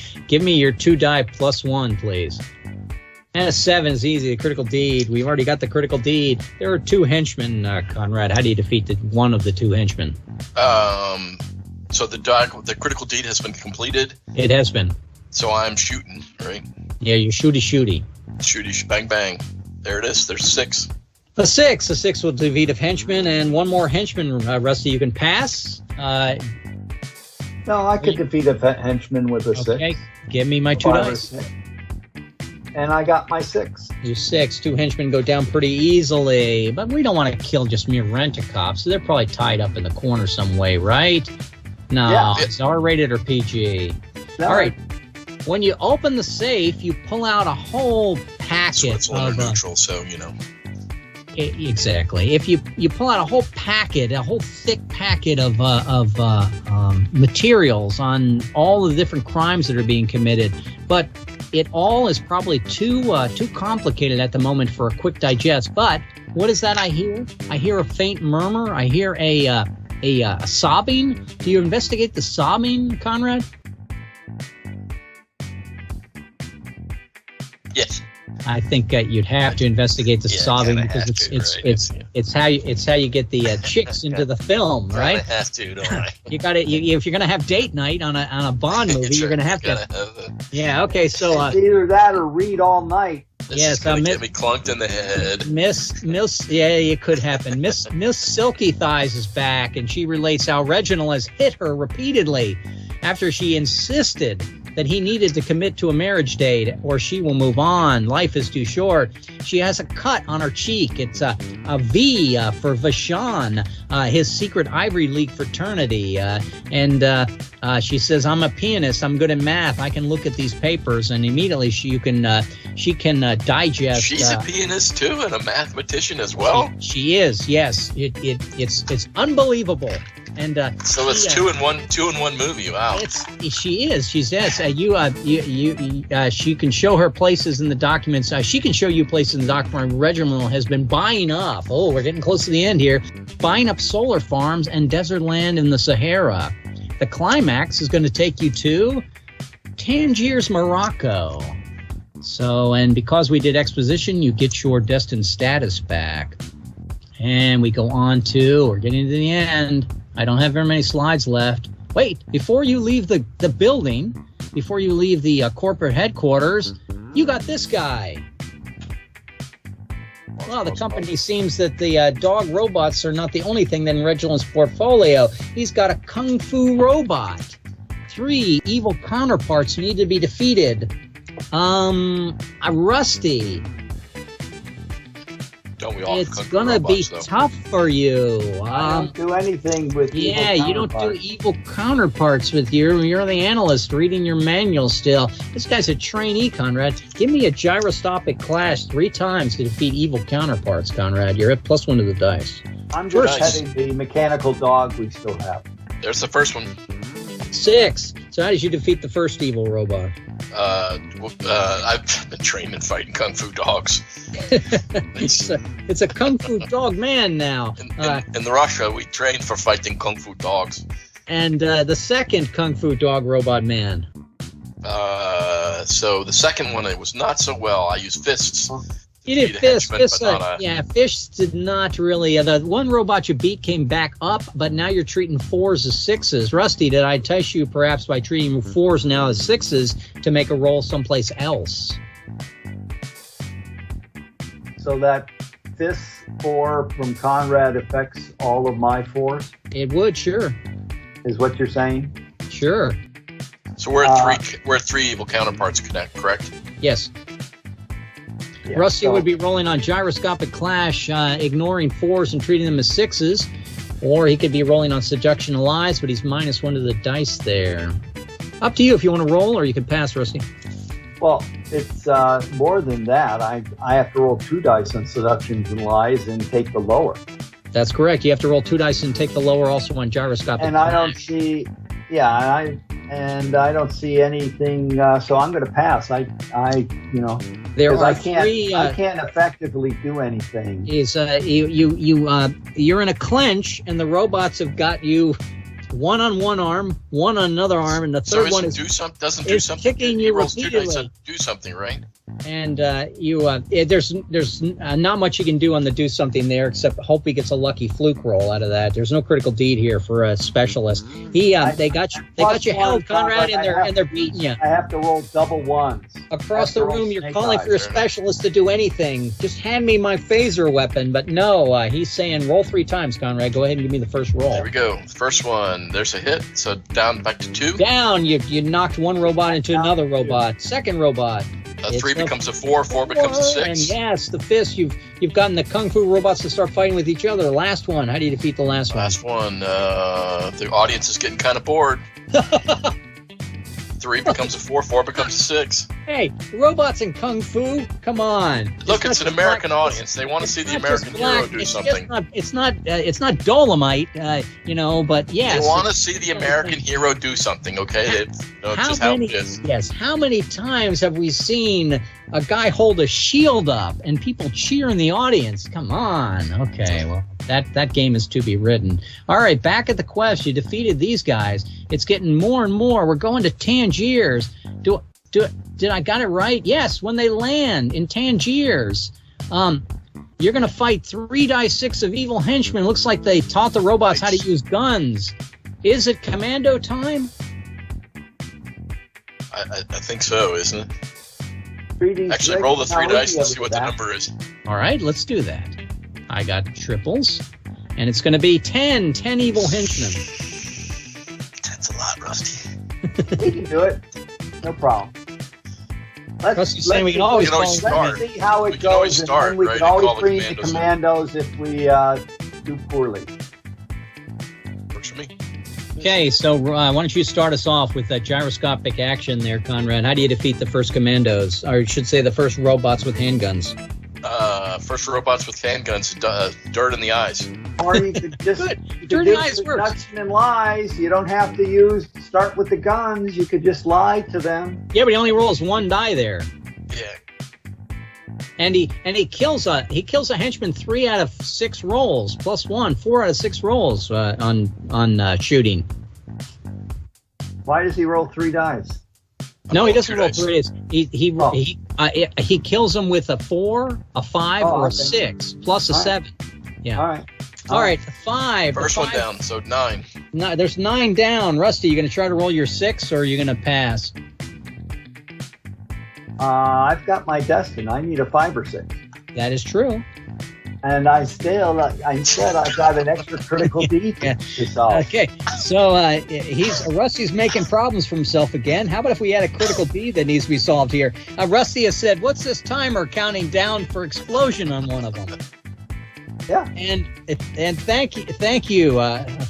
your 2 die +1, please. And a 7 is easy. The critical deed. We've already got the critical deed. There are 2 henchmen, Conrad. How do you defeat one of the 2 henchmen? So the critical deed has been completed. It has been. So I'm shooting, right? Yeah, you're shooty. Shooty, bang, bang. There it is. There's 6. A 6 will defeat a henchman, and 1 more henchman, Rusty, you can pass. No, I could defeat a henchman with a 6. Okay, give me my 2 dice. And I got my 6. Your 6. 2 henchmen go down pretty easily, but we don't want to kill just mere rent-a-cops, so they're probably tied up in the corner some way, right? No, yeah. It's R-rated or PG. No. All right. When you open the safe, you pull out a whole packet of neutral, so Exactly. If you pull out a whole thick packet of materials on all the different crimes that are being committed, but it all is probably too complicated at the moment for a quick digest. But what is that I hear? I hear a faint murmur. I hear a sobbing. Do you investigate the sobbing, Conrad? Yes. I think you'd have to investigate the sobbing because it's how you get the chicks into the film, right? I have to, don't I? You got to if you're gonna have date night on a Bond movie, you're gonna have to. Yeah. Okay. So it's either that or read all night. This is gonna get me clunked in the head. Miss, yeah, it could happen. Miss Silke Thighs is back, and she relates how Reginald has hit her repeatedly after she insisted that he needed to commit to a marriage date or she will move on. Life is too short. She has a cut on her cheek. It's a V for Vashon, his secret Ivy League fraternity. And she says, I'm a pianist. I'm good at math. I can look at these papers. And immediately she can digest. She's a pianist too and a mathematician as well? She is, yes. It's unbelievable. And so it's two in one movie. Wow. She's yes. She can show her places in the documents. She can show you places in the document. Reginald has been buying up. Oh, we're getting close to the end here. Buying up solar farms and desert land in the Sahara. The climax is going to take you to Tangiers, Morocco. So, and because we did exposition, you get your destined status back. And we go on to, we're getting to the end. I don't have very many slides left. Wait, before you leave the building, before you leave the corporate headquarters, you got this guy. Well, the company seems that the dog robots are not the only thing in Reginald's portfolio. He's got a kung fu robot. 3 evil counterparts need to be defeated. A Rusty. Don't we all? It's gonna be tough for you. I don't do anything with yeah, you don't do evil counterparts with you. You're the analyst reading your manual still. This guy's a trainee, Conrad. Give me a gyroscopic clash 3 times to defeat evil counterparts, Conrad. You're at +1 to the dice. I'm just heading the mechanical dog we still have. There's the first one. 6. So how did you defeat the first evil robot? I've been trained in fighting kung fu dogs. It's a kung fu dog man now. In Russia, we trained for fighting kung fu dogs. And the second kung fu dog robot man. So the second one, it was not so well. I used fists. You did fists. Fists did not really. The one robot you beat came back up, but now you're treating 4s as 6s. Rusty, did I entice you perhaps by treating 4s now as 6s to make a roll someplace else? So that fist 4 from Conrad affects all of my 4s? It would, sure. Is what you're saying? Sure. So we're at 3 evil counterparts, correct? Yes. Yeah, Rusty would be rolling on gyroscopic clash, ignoring 4s and treating them as 6s. Or he could be rolling on seduction and lies, but he's -1 to the dice there. Up to you if you want to roll, or you can pass, Rusty. Well, it's more than that. I have to roll 2 dice on seductions and lies and take the lower. That's correct. You have to roll 2 dice and take the lower also on gyroscopic and clash. I don't see... Yeah, I don't see anything, so I'm going to pass. I can't effectively do anything. You're in a clinch, and the robots have got you one on one arm, one on another arm, and the third one is kicking you repeatedly. Do something, right? And there's not much you can do on the do something there except hope he gets a lucky fluke roll out of that. There's no critical deed here for a specialist. They got you held, Conrad, and they're beating you. I have to roll double 1s across the room. You're calling for your specialist to do anything. Just hand me my phaser weapon. But no, he's saying roll 3 times, Conrad. Go ahead and give me the first roll. There we go. First one. There's a hit. So down back to 2. Down. You knocked one robot into another robot. Second robot. 3 becomes a 4, 4 becomes a 6. And yes, the fist. You've gotten the kung fu robots to start fighting with each other. Last one. How do you defeat the last one? Last one. The audience is getting kind of bored. 3 3 becomes a 4, 4 becomes a 6. Hey, robots in Kung Fu? Come on. Look, it's an American audience. They want to see the American hero do something. It's not Dolomite, but yes. They want to see the American hero do something, okay? Just how it is. Yes, how many times have we seen a guy hold a shield up and people cheer in the audience? Come on. Okay, well, that game is to be written. All right, back at the quest. You defeated these guys. It's getting more and more. We're going to Tangiers. Did I got it right? Yes, when they land in Tangiers. You're going to fight 3d6 of evil henchmen. Looks like they taught the robots how to use guns. Is it commando time? I think so, isn't it? 3D Actually, roll the 3 dice and see what the number is. All right, let's do that. I got triples, and it's going to be 10 evil henchmen. That's a lot, Rusty. We can do it. No problem. Rusty's saying we can always start. Let's see how it goes, and then we can always bring the commandos if we do poorly. Works for me. Okay, so why don't you start us off with that gyroscopic action there, Conrad? How do you defeat the first commandos, or I should say the first robots with handguns? First robots with handguns, dirt in the eyes. Or you could just dirt in the eyes works. Seduction and lies. You don't have to start with the guns. You could just lie to them. Yeah, but he only rolls 1 die there. Yeah. And he kills a henchman 3 out of 6 rolls, plus 1, 4 out of 6 rolls on shooting. Why does he roll 3 dice? No, he doesn't roll 3 dice. He kills them with a 4, a 5, or a 6, plus a 7. Yeah. All right. 5. First one down, so 9. No, there's 9 down. Rusty, you going to try to roll your 6, or are you going to pass? I've got my Destin. I need a 5 or 6. That is true. And I've got an extra critical D to solve. Okay, so Rusty's making problems for himself again. How about if we had a critical D that needs to be solved here? Rusty has said, "What's this timer counting down for explosion on one of them?" Yeah. And thank you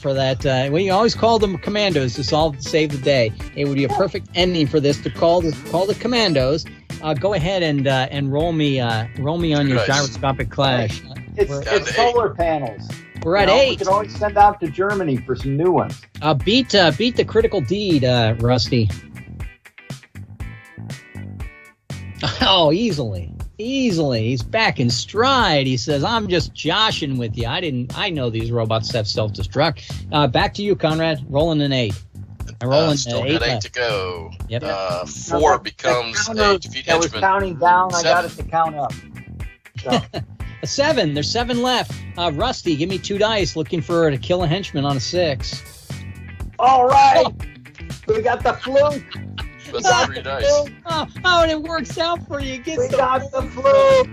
for that. We always call them commandos to save the day. It would be a perfect ending for this to call the commandos. Go ahead and roll me on your gyroscopic clash. It's solar panels. We're at 8. We can always send out to Germany for some new ones. Beat the critical deed, Rusty. Oh, easily. He's back in stride. He says, "I'm just joshing with you. I know these robots have self-destruct." Back to you, Conrad. Rolling an 8. I'm rolling still 8 got 8 to go. Yep. 4 becomes a defeat henchman. I was counting down. 7. I got it to count up. So. A 7. There's 7 left. Rusty, give me 2 dice. Looking for to kill a henchman on a 6. All right. We got the fluke. That's 3 dice. Oh, and it works out for you. We got the fluke.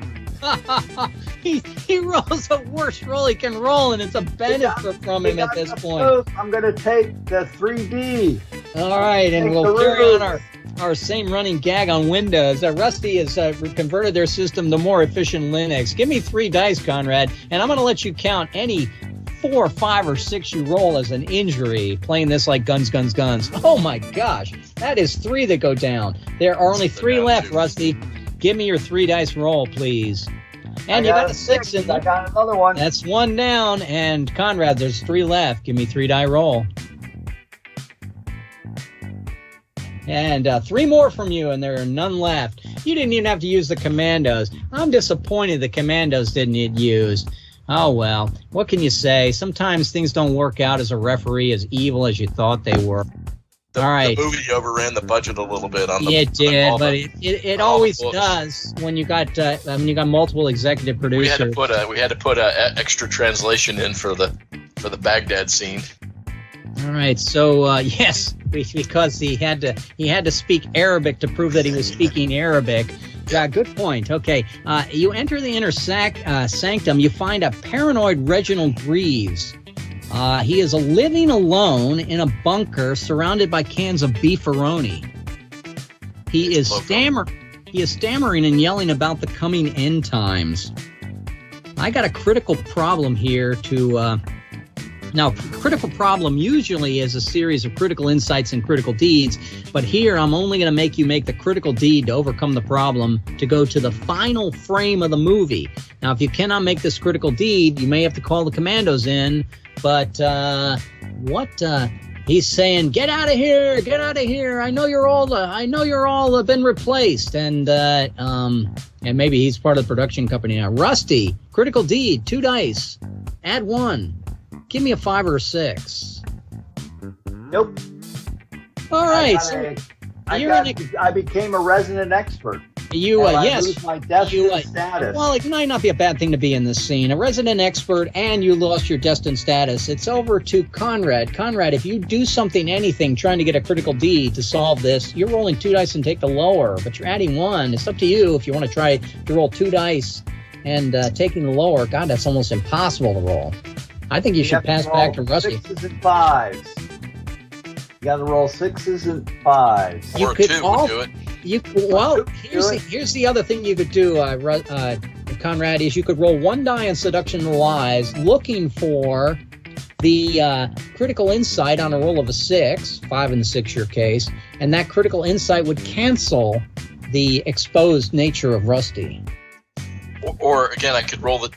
He rolls the worst roll he can roll, and it's a benefit from him at this point. I'm going to take the 3D. All right, and we'll carry on our same running gag on Windows. Rusty has converted their system to more efficient Linux. Give me 3 dice, Conrad, and I'm going to let you count any 4, 5, or 6 you roll as an injury, playing this like guns. Oh, my gosh. That is 3 that go down. There are only 3 left, Rusty. Give me your 3 dice roll, please. And you got a 6 in there. I got another one. That's 1 down. And Conrad, there's 3 left. Give me 3 die roll. And 3 more from you, and there are none left. You didn't even have to use the commandos. I'm disappointed the commandos didn't get used. Oh, well, what can you say? Sometimes things don't work out as a referee as evil as you thought they were. All right. The movie overran the budget a little bit on the. Yeah, it did, but it always does when you got multiple executive producers. We had to put a extra translation in for the Baghdad scene. All right, so yes, because he had to speak Arabic to prove that he was speaking Arabic. Yeah, good point. Okay, you enter the inner sanctum. You find a paranoid Reginald Greaves. He is living alone in a bunker surrounded by cans of beefaroni. He is stammering and yelling about the coming end times. I got a critical problem here to Now, critical problem usually is a series of critical insights and critical deeds, but here I'm only going to make you make the critical deed to overcome the problem to go to the final frame of the movie. Now, if you cannot make this critical deed, you may have to call the commandos in, but he's saying, get out of here, get out of here. I know you're all been replaced. And maybe he's part of the production company now. Rusty, critical deed, 2 dice, add 1. Give me a 5 or a 6. Nope. All right. I became a resident expert. Yes. I lose my destined status. Well, it might not be a bad thing to be in this scene. A resident expert, and you lost your destined status. It's over to Conrad. Conrad, if you do anything, trying to get a critical deed to solve this, you're rolling 2 dice and take the lower, but you're adding 1. It's up to you if you want to try to roll 2 dice and taking the lower. God, that's almost impossible to roll. I think you should pass back to Rusty. 6s and 5s. You got to roll 6s and 5s. Or 2 would do it. Here's the other thing you could do, Conrad, is you could roll 1 die on seduction and lies, looking for the critical insight on a roll of a 6, 5 in the 6-year case, and that critical insight would cancel the exposed nature of Rusty. Or again, I could roll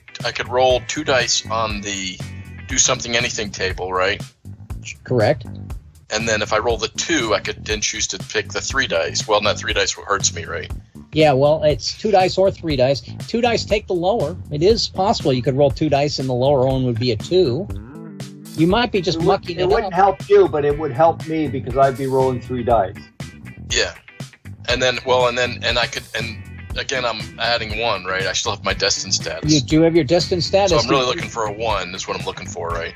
2 dice on the do something anything table, right? Correct. And then if I roll the 2, I could then choose to pick the 3 dice. Well, not 3 dice hurts me, right? Yeah, well, it's 2 dice or 3 dice. 2 dice take the lower. It is possible you could roll 2 dice and the lower one would be a 2. You might be just mucking it up. It wouldn't help you, but it would help me because I'd be rolling 3 dice. Yeah. And then, again, I'm adding 1, right? I still have my destined status. You do have your destined status. So I'm really looking for a 1 is what I'm looking for, right?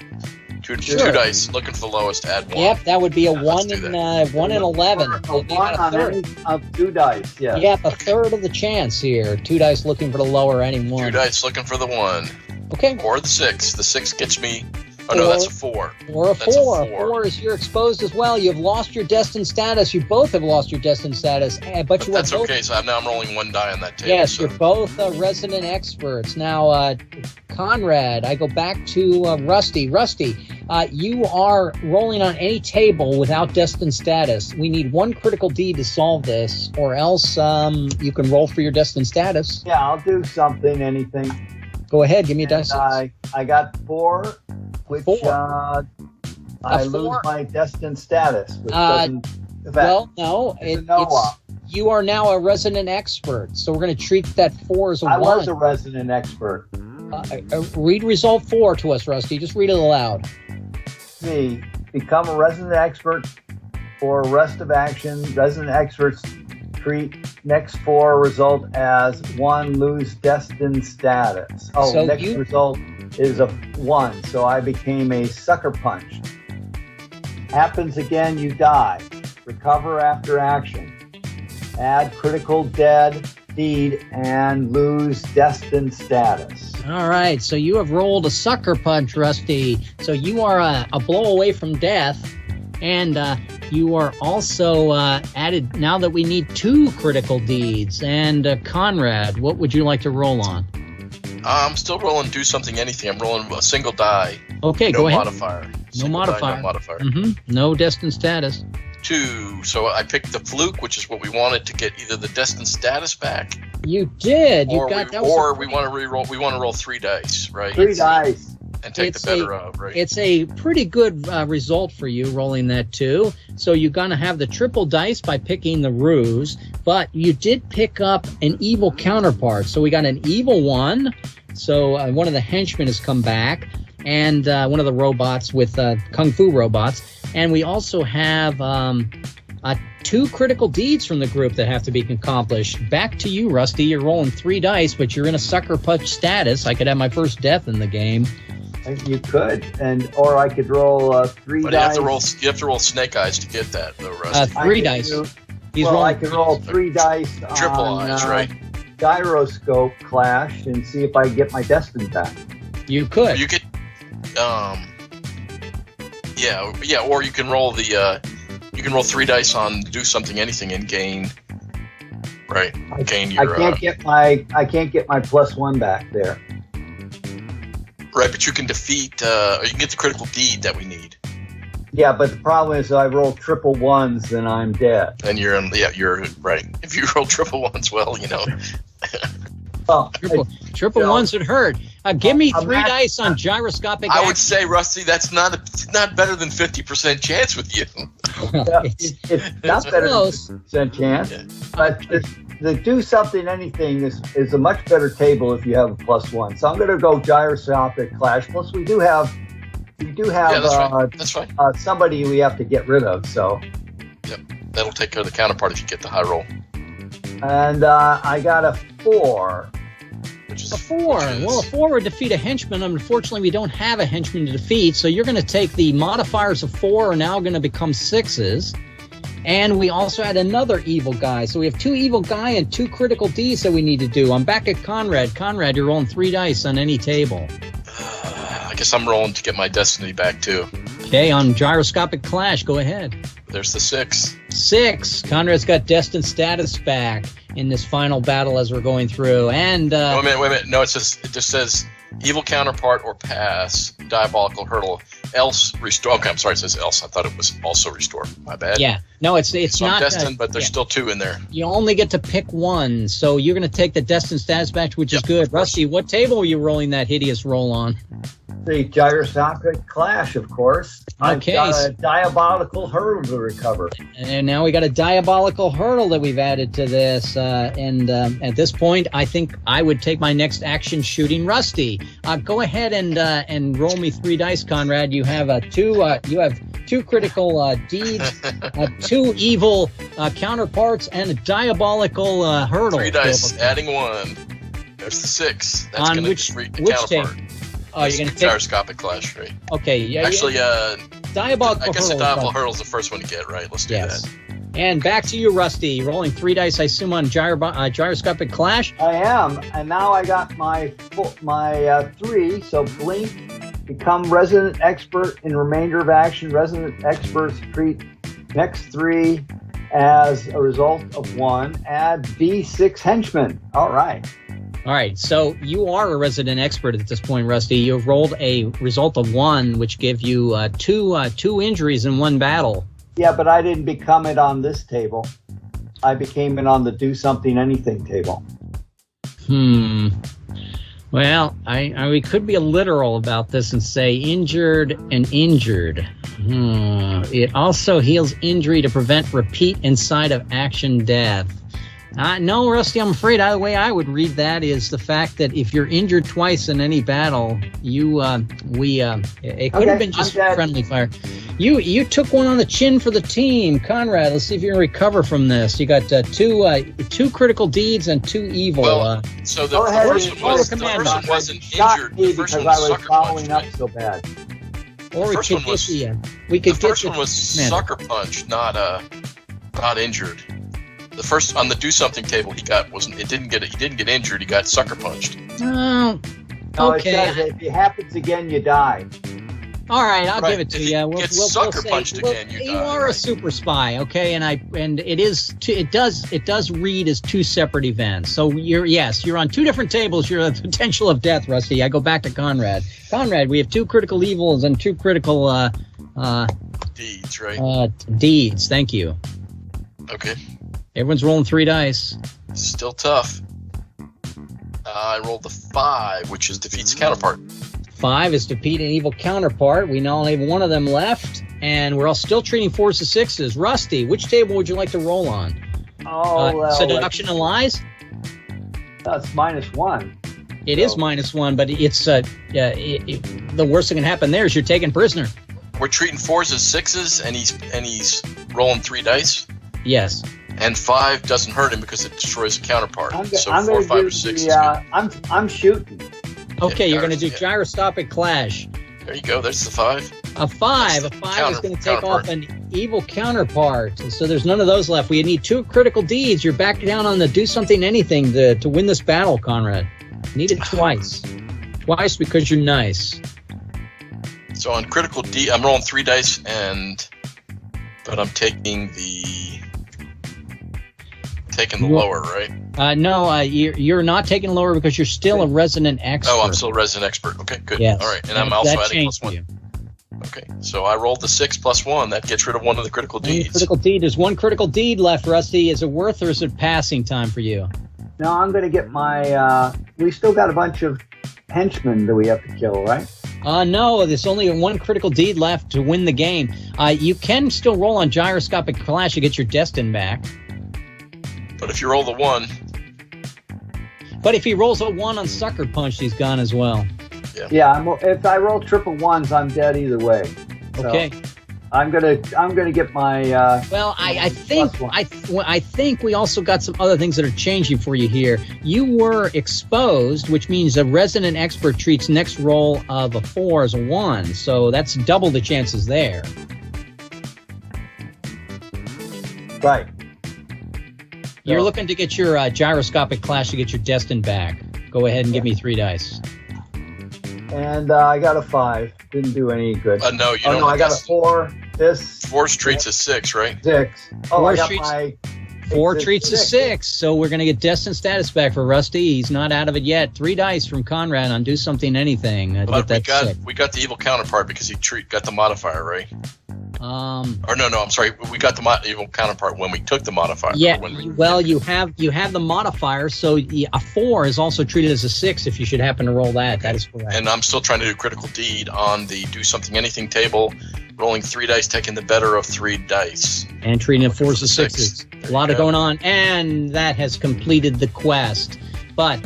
Two dice, looking for the lowest, add 1. Yep, that would be a 1 and 11. A 1 on any of 2 dice, yeah. You have a third of the chance here. 2 dice looking for the lower, adding 1. 2 dice looking for the 1. Okay. Or the 6. The 6 gets me... Oh, no, that's a 4. Or a 4. A 4 is you're exposed as well. You've lost your destined status. You both have lost your destined status. But you that's both... okay, so now I'm rolling 1 die on that table. Yes, so. You're both resident experts. Now, Conrad, I go back to Rusty. Rusty, you are rolling on any table without destined status. We need 1 critical deed to solve this, or else you can roll for your destined status. Yeah, I'll do something, anything. Go ahead, give me a dice. I got 4, which 4. I lose my destined status, which doesn't affect. Well, no, it's you are now a resident expert, so we're going to treat that 4 as a 1. I was a resident expert. Read result 4 to us, Rusty. Just read it aloud. Me, become a resident expert for rest of action. Resident experts treat next 4 result as 1, lose destined status. Oh, so next result is a 1, so I became a sucker punched. Happens again, you die. Recover after action. Add critical deed and lose destined status. All right, so you have rolled a sucker punch, Rusty. So you are a blow away from death, and you are also added, now that we need 2 critical deeds. And Conrad, what would you like to roll on? I'm still rolling do something anything. I'm rolling a single die. Okay, go ahead. Modifier. No modifier. No modifier. Mm-hmm. No destined status. 2. So I picked the fluke, which is what we wanted to get either the destined status back. You did. We want to re-roll. We want to roll 3 dice, right? 3 dice. And take the better of, right? It's a pretty good result for you rolling that 2. So you're going to have the triple dice by picking the ruse, but you did pick up an evil counterpart. So we got an evil 1. So one of the henchmen has come back, and one of the robots with kung fu robots. And we also have 2 critical deeds from the group that have to be accomplished. Back to you, Rusty. You're rolling 3 dice, but you're in a sucker punch status. I could have my first death in the game. You could, or I could roll 3 dice. You have to roll snake eyes to get that, though, Rusty. 3 dice. I could roll 3 dice triple eyes, right? Gyroscope clash and see if I get my destined back. You could. You could, or you can roll you can roll 3 dice on do something anything and gain. Right, gain your. I can't get my +1 back there. Right, but you can defeat, or you can get the critical deed that we need. Yeah, but the problem is I roll triple ones, then I'm dead. And you're right. If you roll triple ones, well, Well, triple ones would hurt. Give me 3 dice on gyroscopic. I would say, Rusty, that's not better than 50% chance with you. It's not better than 50% chance, but the do something anything is a much better table if you have a +1. So I'm going to go gyroscopic clash. Plus we do have that's fine. Somebody we have to get rid of. So yep, that'll take care of the counterpart if you get the high roll. And I got a 4. Which is a 4. Well, a 4 would defeat a henchman. Unfortunately, we don't have a henchman to defeat, so you're going to take the modifiers of 4 are now going to become 6s. And we also had another evil guy. So we have 2 evil guy and 2 critical Ds that we need to do. I'm back at Conrad. Conrad, you're rolling 3 dice on any table. I guess I'm rolling to get my destiny back, too. Okay, on gyroscopic clash, go ahead. There's the 6. 6. Conrad's got destined status back in this final battle as we're going through. And wait a minute. No, it just says evil counterpart or pass, diabolical hurdle, else restore. Okay, I'm sorry, it says else. I thought it was also restore. My bad. Yeah. No, it's so not I'm destined, but there's still 2 in there. You only get to pick 1, so you're going to take the destined status back, which is good. Rusty, what table are you rolling that hideous roll on? The gyroscopic clash, of course. Okay. I've got a diabolical hurdle to recover. And now we got a diabolical hurdle that we've added to this. And at this point, I think I would take my next action shooting Rusty. Go ahead and roll me 3 dice, Conrad. You have 2 critical deeds, 2 evil counterparts, and a diabolical hurdle. 3 dice, adding 1. There's the 6. That's on going to defeat the counterpart. Oh, you're going to take gyroscopic clash, right? Okay, yeah. Actually, diabolical I guess hurdle. the diabolical hurdle is the first one to get, right? Let's do that. And back to you, Rusty. Rolling 3 dice, I assume, on gyroscopic clash. I am, and now I got my 3. So blink, become resident expert in remainder of action. Resident experts treat next 3 as a result of 1. Add D6 henchmen. All right. All right, so you are a resident expert at this point, Rusty. You've rolled a result of 1, which gave you 2 injuries in 1 battle. Yeah, but I didn't become it on this table. I became it on the do something anything table. Well, we could be literal about this and say injured and injured. It also heals injury to prevent repeat inside of action death. No, Rusty, I'm afraid the way I would read that is the fact that if you're injured twice in any battle, it could have been just friendly fire. You took 1 on the chin for the team. Conrad, let's see if you can recover from this. You got 2 critical deeds and 2 evil. Well, so the first one wasn't injured. The first one was sucker punched. Up so bad. Or the first one was sucker punch, not injured. The first on the do something table he didn't get injured. He got sucker punched. Oh, okay. It says if it happens again, you die. All right, I'll give it to you. We'll sucker punched again. You are a super spy, okay? And it does read as 2 separate events. So you're on 2 different tables. You're the potential of death, Rusty. I go back to Conrad. Conrad, we have 2 critical evils and 2 critical deeds, right? Deeds. Thank you. Okay. Everyone's rolling 3 dice. Still tough. I rolled the 5, which is defeats counterpart. 5 is defeat an evil counterpart. We now only have 1 of them left, and we're all still treating 4s as 6s. Rusty, which table would you like to roll on? Seduction and lies? That's -1. It is -1, but it's the worst that can happen there is you're taken prisoner. We're treating 4s as 6s, and he's rolling 3 dice. Yes. And 5 doesn't hurt him because it destroys a counterpart. So I'm 4, 5, or 6 is good. I'm shooting. Okay, you're going to do gyroscopic clash. There you go. There's the 5. A 5 is going to take off an evil counterpart. So there's none of those left. We need 2 critical deeds. You're back down on the do something anything to win this battle, Conrad. Need it twice. Twice because you're nice. So on critical D, I'm rolling 3 dice, but I'm taking the lower, right? No, you're not taking lower because you're still a resident expert. Oh, I'm still a resident expert. Okay, good. Yes. All right, and I'm also adding +1. You. Okay, so I rolled the 6 + 1. That gets rid of one of the critical deeds. Critical deed. There's one critical deed left, Rusty. Is it worth or is it passing time for you? No, I'm going to get my... we still got a bunch of henchmen that we have to kill, right? No, there's only one critical deed left to win the game. You can still roll on gyroscopic clash to get your destin back. But if you roll the 1... But if he rolls a 1 on Sucker Punch, he's gone as well. Yeah. If I roll triple ones, I'm dead either way. So okay. I'm gonna get my. Well, I think we also got some other things that are changing for you here. You were exposed, which means a resident expert treats next roll of a 4 as a 1, so that's double the chances there. Right. You're looking to get your gyroscopic clash to get your destin back. Go ahead and give me 3 dice. And I got a 5. Didn't do any good. No, you don't. No, I got a 4. This 4 treats a 6, right? 6. Oh, 4 I got treats, my 4 treats a 6. So we're going to get destin status back for Rusty. He's not out of it yet. 3 dice from Conrad on do something anything. But we got the evil counterpart because he got the modifier, right? Or no, I'm sorry. We got the evil counterpart when we took the modifier. Yeah. You have the modifier, so a 4 is also treated as a 6 if you should happen to roll that. That is correct. And I'm still trying to do critical deed on the do something anything table, rolling 3 dice, taking the better of 3 dice, and treating it 4s and 6s. A lot of going on, and that has completed the quest. But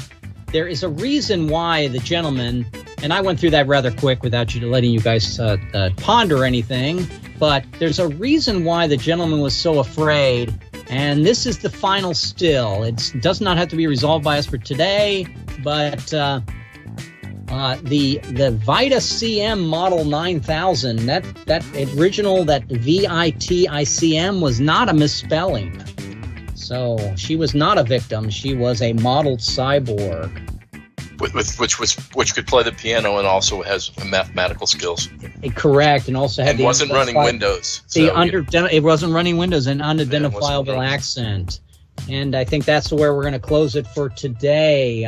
there is a reason why the gentleman, and I went through that rather quick without letting you guys ponder anything. But there's a reason why the gentleman was so afraid, and this is the final still. It does not have to be resolved by us for today, but the Vita CM Model 9000, that original, that VITICM was not a misspelling. So she was not a victim. She was a modeled cyborg. Which could play the piano and also has mathematical skills. Correct, and also had wasn't running Windows. It wasn't running Windows, an unidentifiable accent. And I think that's where we're going to close it for today.